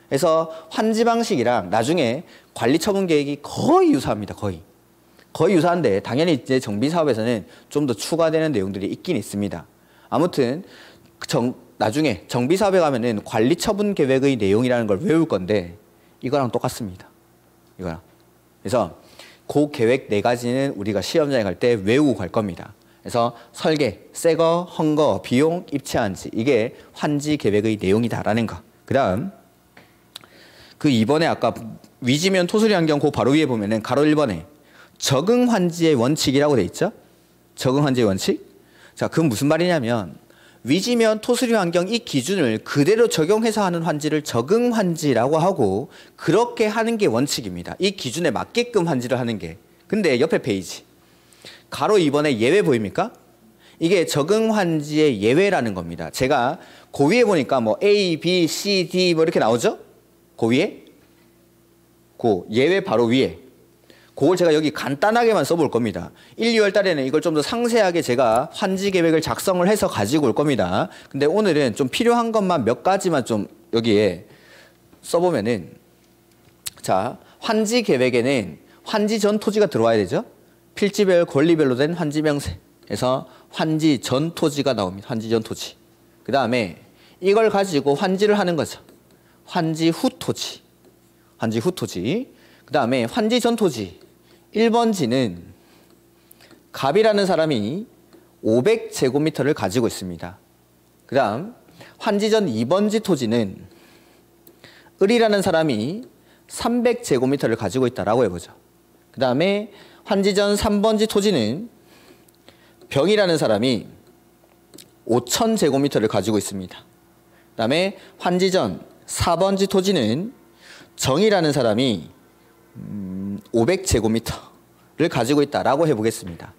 그래서 환지 방식이랑 나중에 관리처분 계획이 거의 유사합니다. 거의 유사한데 당연히 이제 정비사업에서는 좀 더 추가되는 내용들이 있긴 있습니다. 아무튼 나중에 정비사업에 가면은 관리처분 계획의 내용이라는 걸 외울 건데 이거랑 똑같습니다. 이거랑. 그래서 그 계획 4가지는 우리가 시험장에 갈 때 외우고 갈 겁니다. 그래서 설계, 새거, 헌거, 비용, 입체한지 이게 환지 계획의 내용이다라는 거. 그 다음 그 2번에 아까 위지면 토수리 환경 그 바로 위에 보면은 가로 1번에 적응 환지의 원칙이라고 돼 있죠. 적응 환지의 원칙. 자, 그건 무슨 말이냐면 위지면 토수리 환경 이 기준을 그대로 적용해서 하는 환지를 적응 환지라고 하고 그렇게 하는 게 원칙입니다. 이 기준에 맞게끔 환지를 하는 게. 근데 옆에 페이지 가로 2번에 예외 보입니까? 이게 적응 환지의 예외라는 겁니다. 제가 그 위에 보니까 뭐 A, B, C, D 뭐 이렇게 나오죠? 그 위에? 그 예외 바로 위에. 그걸 제가 여기 간단하게만 써볼 겁니다. 1, 2월 달에는 이걸 좀 더 상세하게 제가 환지 계획을 작성을 해서 가지고 올 겁니다. 근데 오늘은 좀 필요한 것만 몇 가지만 좀 여기에 써보면은 자, 환지 계획에는 환지 전 토지가 들어와야 되죠. 필지별 권리별로 된 환지 명세에서 환지 전 토지가 나옵니다. 환지 전 토지. 그 다음에 이걸 가지고 환지를 하는 거죠. 환지 후 토지. 환지 후 토지. 그 다음에 환지 전 토지. 1번지는 갑이라는 사람이 500제곱미터를 가지고 있습니다. 그 다음 환지 전 2번지 토지는 을이라는 사람이 300제곱미터를 가지고 있다라고 해보죠. 그 다음에 환지 전 3번지 토지는 병이라는 사람이 5000제곱미터를 가지고 있습니다. 그 다음에 환지 전 4번지 토지는 정이라는 사람이 500제곱미터를 가지고 있다라고 해보겠습니다.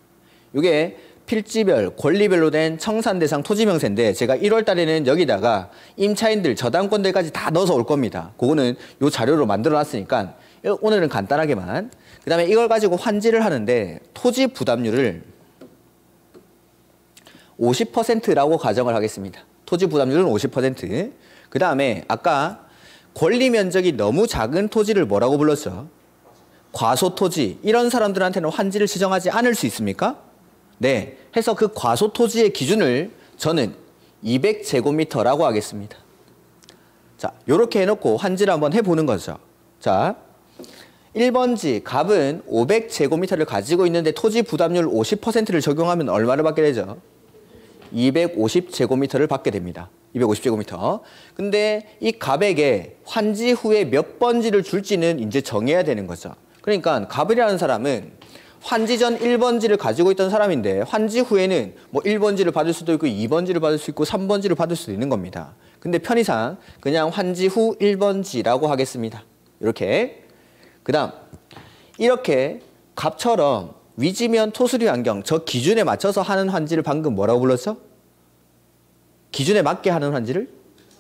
이게 필지별, 권리별로 된 청산 대상 토지 명세인데 제가 1월 달에는 여기다가 임차인들, 저당권들까지 다 넣어서 올 겁니다. 그거는 이 자료로 만들어 놨으니까 오늘은 간단하게만. 그 다음에 이걸 가지고 환지를 하는데 토지 부담률을 50%라고 가정을 하겠습니다. 토지 부담률은 50%. 그 다음에 아까 권리 면적이 너무 작은 토지를 뭐라고 불렀죠? 과소토지. 이런 사람들한테는 환지를 지정하지 않을 수 있습니까? 네. 해서 그 과소토지의 기준을 저는 200제곱미터라고 하겠습니다. 자, 요렇게 해놓고 환지를 한번 해보는 거죠. 자, 1번지 갑은 500제곱미터를 가지고 있는데 토지 부담률 50%를 적용하면 얼마를 받게 되죠? 250제곱미터를 받게 됩니다. 250제곱미터. 근데 이 갑에게 환지 후에 몇 번지를 줄지는 이제 정해야 되는 거죠. 그러니까 갑이라는 사람은 환지 전 1번지를 가지고 있던 사람인데 환지 후에는 뭐 1번지를 받을 수도 있고 2번지를 받을 수 있고 3번지를 받을 수도 있는 겁니다. 근데 편의상 그냥 환지 후 1번지라고 하겠습니다. 이렇게. 그 다음 이렇게 갑처럼 위지면 토수리 환경 저 기준에 맞춰서 하는 환지를 방금 뭐라고 불렀죠? 기준에 맞게 하는 환지를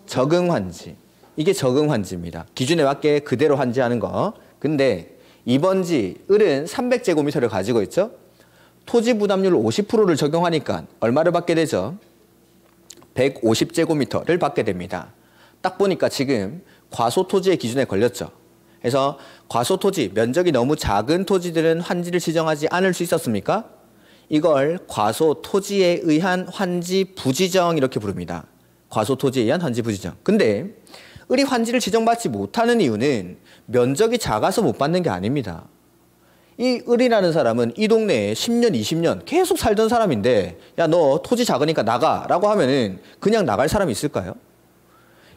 적응 환지. 이게 적응 환지입니다. 기준에 맞게 그대로 환지하는 거. 근데 2번지 을은 300제곱미터를 가지고 있죠. 토지 부담률 50%를 적용하니까 얼마를 받게 되죠? 150제곱미터를 받게 됩니다. 딱 보니까 지금 과소토지의 기준에 걸렸죠. 그래서 과소토지, 면적이 너무 작은 토지들은 환지를 지정하지 않을 수 있었습니까? 이걸 과소토지에 의한 환지 부지정 이렇게 부릅니다. 과소토지에 의한 환지 부지정. 근데 을이 환지를 지정받지 못하는 이유는 면적이 작아서 못 받는 게 아닙니다. 이 을이라는 사람은 이 동네에 10년, 20년 계속 살던 사람인데 야, 너 토지 작으니까 나가라고 하면은 그냥 나갈 사람이 있을까요?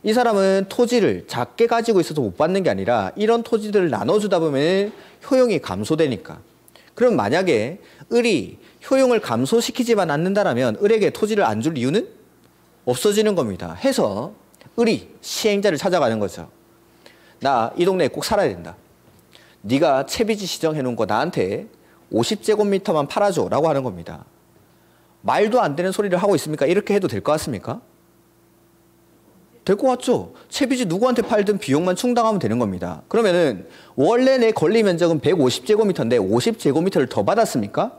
이 사람은 토지를 작게 가지고 있어서 못 받는 게 아니라 이런 토지들을 나눠주다 보면 효용이 감소되니까. 그럼 만약에 을이 효용을 감소시키지만 않는다라면 을에게 토지를 안 줄 이유는 없어지는 겁니다. 해서 을이 시행자를 찾아가는 거죠. 나 이 동네에 꼭 살아야 된다. 네가 채비지 지정해 놓은 거 나한테 50제곱미터만 팔아줘 라고 하는 겁니다. 말도 안 되는 소리를 하고 있습니까? 이렇게 해도 될 것 같습니까? 될 것 같죠? 채비지 누구한테 팔든 비용만 충당하면 되는 겁니다. 그러면은 원래 내 권리 면적은 150제곱미터인데 50제곱미터를 더 받았습니까?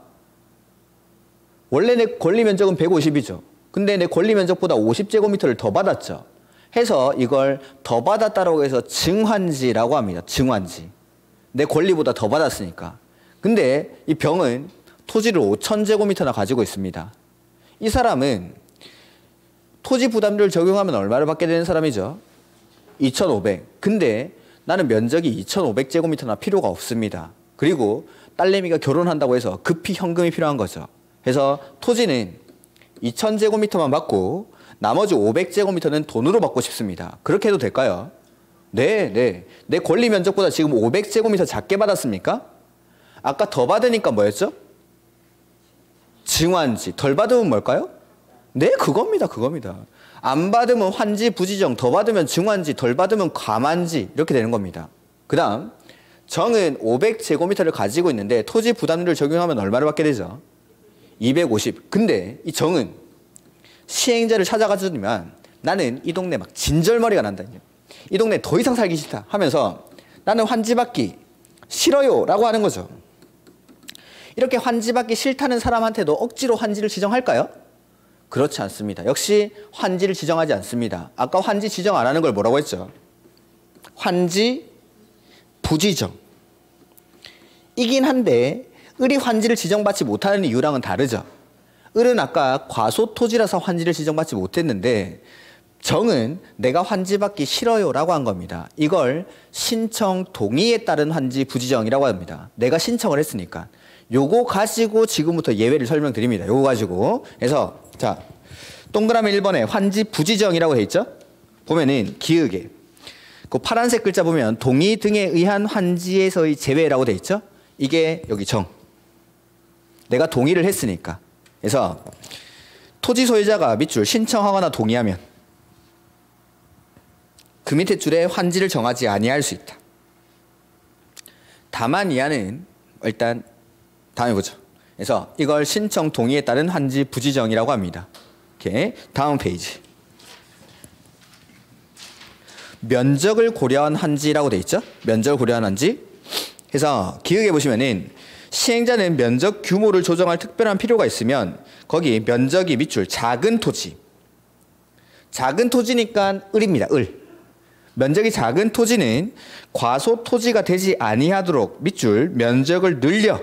원래 내 권리 면적은 150이죠. 근데 내 권리 면적보다 50제곱미터를 더 받았죠. 해서 이걸 더 받았다라고 해서 증환지라고 합니다. 증환지. 내 권리보다 더 받았으니까. 근데 이 병은 토지를 5000제곱미터나 가지고 있습니다. 이 사람은 토지 부담료를 적용하면 얼마를 받게 되는 사람이죠? 2500. 근데 나는 면적이 2500제곱미터나 필요가 없습니다. 그리고 딸내미가 결혼한다고 해서 급히 현금이 필요한 거죠. 그래서 토지는 2000제곱미터만 받고 나머지 500제곱미터는 돈으로 받고 싶습니다. 그렇게 해도 될까요? 네. 내 권리 면적보다 지금 500제곱미터 작게 받았습니까? 아까 더 받으니까 뭐였죠? 증환지. 덜 받으면 뭘까요? 네, 그겁니다. 안 받으면 환지, 부지정, 더 받으면 증환지, 덜 받으면 과만지 이렇게 되는 겁니다. 그 다음 정은 500제곱미터를 가지고 있는데 토지 부담료를 적용하면 얼마를 받게 되죠? 250. 근데 이 정은 시행자를 찾아가주면 나는 이 동네 막 진절머리가 난다. 이 동네 더 이상 살기 싫다 하면서 나는 환지받기 싫어요 라고 하는 거죠. 이렇게 환지받기 싫다는 사람한테도 억지로 환지를 지정할까요? 그렇지 않습니다. 역시 환지를 지정하지 않습니다. 아까 환지 지정 안 하는 걸 뭐라고 했죠? 환지 부지정. 이긴 한데 을이 환지를 지정받지 못하는 이유랑은 다르죠. 을은 아까 과소토지라서 환지를 지정받지 못했는데 정은 내가 환지받기 싫어요 라고 한 겁니다. 이걸 신청 동의에 따른 환지 부지정이라고 합니다. 내가 신청을 했으니까. 요거 가지고 지금부터 예외를 설명드립니다. 요거 가지고. 그래서 자, 동그라미 1번에 환지 부지정이라고 돼 있죠? 보면은 기역에 그 파란색 글자 보면 동의 등에 의한 환지에서의 제외라고 돼 있죠? 이게 여기 정. 내가 동의를 했으니까. 그래서 토지 소유자가 밑줄 신청하거나 동의하면 그 밑에 줄에 환지를 정하지 아니할 수 있다. 다만 이하는 일단 다음에 보죠. 그래서 이걸 신청 동의에 따른 환지 부지정이라고 합니다. 오케이. 다음 페이지. 면적을 고려한 환지라고 돼 있죠? 면적을 고려한 환지. 그래서 기역에 보시면은 시행자는 면적 규모를 조정할 특별한 필요가 있으면 거기 면적이 밑줄 작은 토지. 작은 토지니까 을입니다. 을. 면적이 작은 토지는 과소 토지가 되지 아니하도록 밑줄 면적을 늘려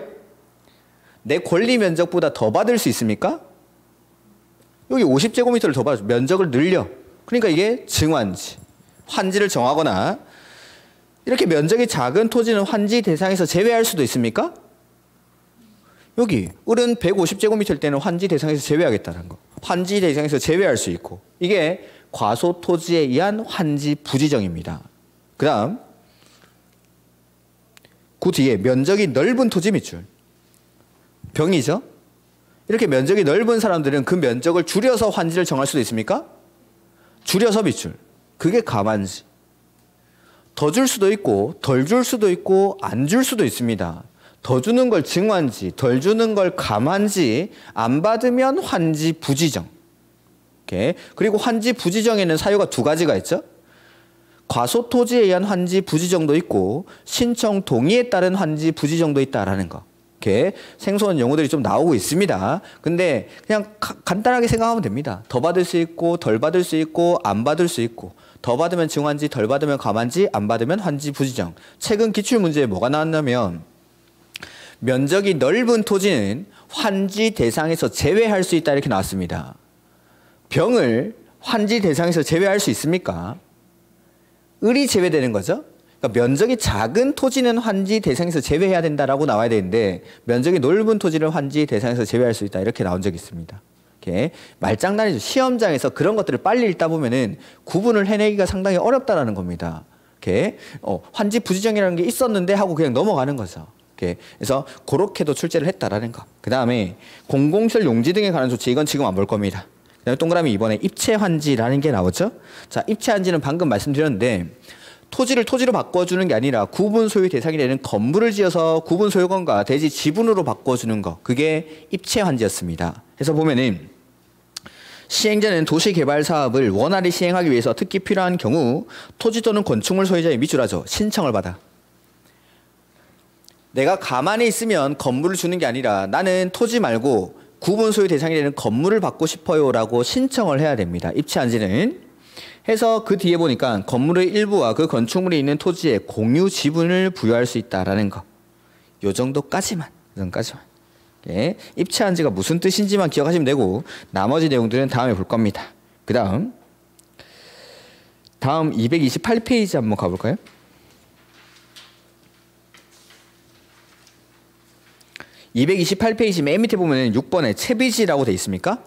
내 권리 면적보다 더 받을 수 있습니까? 여기 50제곱미터를 더 받아줘. 면적을 늘려. 그러니까 이게 증환지. 환지를 정하거나 이렇게 면적이 작은 토지는 환지 대상에서 제외할 수도 있습니까? 여기 을은 150제곱미터일 때는 환지 대상에서 제외하겠다는 거. 환지 대상에서 제외할 수 있고 이게 과소 토지에 의한 환지 부지정입니다. 그 다음 그 뒤에 면적이 넓은 토지 밑줄. 병이죠. 이렇게 면적이 넓은 사람들은 그 면적을 줄여서 환지를 정할 수도 있습니까? 줄여서 밑줄. 그게 과만지. 더 줄 수도 있고 덜 줄 수도 있고 안 줄 수도 있습니다. 더 주는 걸 증환지, 덜 주는 걸 과만지, 안 받으면 환지 부지정. 오케이. 그리고 환지 부지정에는 사유가 두 가지가 있죠. 과소토지에 의한 환지 부지정도 있고 신청 동의에 따른 환지 부지정도 있다라는 거. 이렇게 생소한 용어들이 좀 나오고 있습니다. 근데 그냥 간단하게 생각하면 됩니다. 더 받을 수 있고 덜 받을 수 있고 안 받을 수 있고 더 받으면 증환지, 덜 받으면 과만지, 안 받으면 환지 부지정. 최근 기출문제에 뭐가 나왔냐면 면적이 넓은 토지는 환지 대상에서 제외할 수 있다 이렇게 나왔습니다. 병을 환지 대상에서 제외할 수 있습니까? 을이 제외되는 거죠. 그러니까 그러니까 면적이 작은 토지는 환지 대상에서 제외해야 된다라고 나와야 되는데 면적이 넓은 토지를 환지 대상에서 제외할 수 있다 이렇게 나온 적이 있습니다. 이렇게 말장난이죠. 시험장에서 그런 것들을 빨리 읽다 보면은 구분을 해내기가 상당히 어렵다라는 겁니다. 이렇게 환지 부지정이라는 게 있었는데 하고 그냥 넘어가는 거죠. 이렇게 그래서 그렇게도 출제를 했다라는 거. 그 다음에 공공시설 용지 등에 관한 조치 이건 지금 안 볼 겁니다. 그다음에 동그라미 이번에 입체환지라는 게 나오죠. 자, 입체환지는 방금 말씀드렸는데 토지를 토지로 바꿔주는 게 아니라 구분 소유 대상이 되는 건물을 지어서 구분 소유권과 대지 지분으로 바꿔주는 거 그게 입체환지였습니다. 그래서 보면은 시행자는 도시개발 사업을 원활히 시행하기 위해서 특히 필요한 경우 토지 또는 건축물 소유자의 밑줄하죠. 신청을 받아. 내가 가만히 있으면 건물을 주는 게 아니라 나는 토지 말고 구분 소유 대상이 되는 건물을 받고 싶어요 라고 신청을 해야 됩니다. 입체환지는. 해서 그 뒤에 보니까 건물의 일부와 그 건축물이 있는 토지에 공유 지분을 부여할 수 있다라는 거. 요 정도까지만. 예, 입체환지가 무슨 뜻인지만 기억하시면 되고 나머지 내용들은 다음에 볼 겁니다. 그 다음 228페이지 한번 가볼까요? (228페이지) 맨 밑에 보면 6번에 채비지라고 돼 있습니까?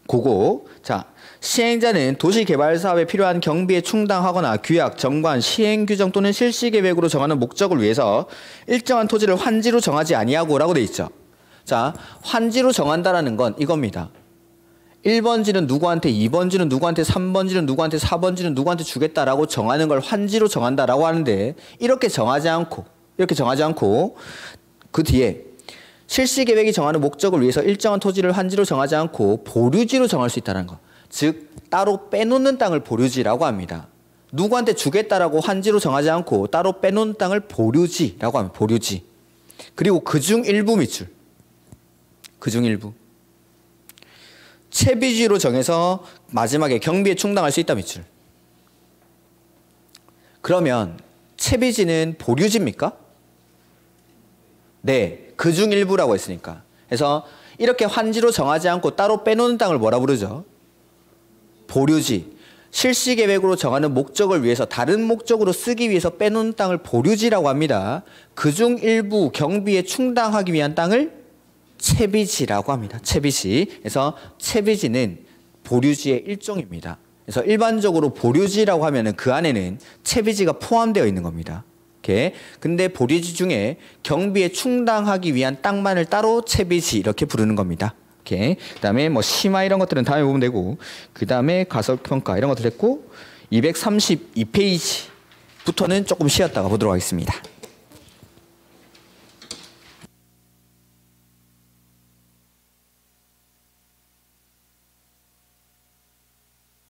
그거 자 시행자는 도시개발사업에 필요한 경비에 충당하거나 규약, 정관, 시행규정 또는 실시계획으로 정하는 목적을 위해서 일정한 토지를 환지로 정하지 아니하고라고 돼 있죠. 자, 환지로 정한다라는 건 이겁니다. 1번지는 누구한테, 2번지는 누구한테, 3번지는 누구한테, 4번지는 누구한테 주겠다라고 정하는 걸 환지로 정한다라고 하는데 이렇게 정하지 않고 그 뒤에 실시계획이 정하는 목적을 위해서 일정한 토지를 환지로 정하지 않고 보류지로 정할 수 있다는 거. 즉 따로 빼놓는 땅을 보류지라고 합니다. 누구한테 주겠다라고 환지로 정하지 않고 따로 빼놓는 땅을 보류지라고 합니다. 보류지. 그리고 그중 일부 밑줄. 그중 일부. 채비지로 정해서 마지막에 경비에 충당할 수 있다 밑줄. 그러면 채비지는 보류지입니까? 네. 그중 일부라고 했으니까. 그래서 이렇게 환지로 정하지 않고 따로 빼놓는 땅을 뭐라 부르죠? 보류지. 실시계획으로 정하는 목적을 위해서 다른 목적으로 쓰기 위해서 빼놓는 땅을 보류지라고 합니다. 그중 일부 경비에 충당하기 위한 땅을 채비지라고 합니다. 채비지. 그래서 채비지는 보류지의 일종입니다. 그래서 일반적으로 보류지라고 하면은 그 안에는 채비지가 포함되어 있는 겁니다. 이렇게. 근데 보류지 중에 경비에 충당하기 위한 땅만을 따로 채비지 이렇게 부르는 겁니다. 이렇게. 그다음에 뭐 심화 이런 것들은 다음에 보면 되고 그다음에 가설평가 이런 것들 했고 232페이지부터는 조금 쉬었다가 보도록 하겠습니다.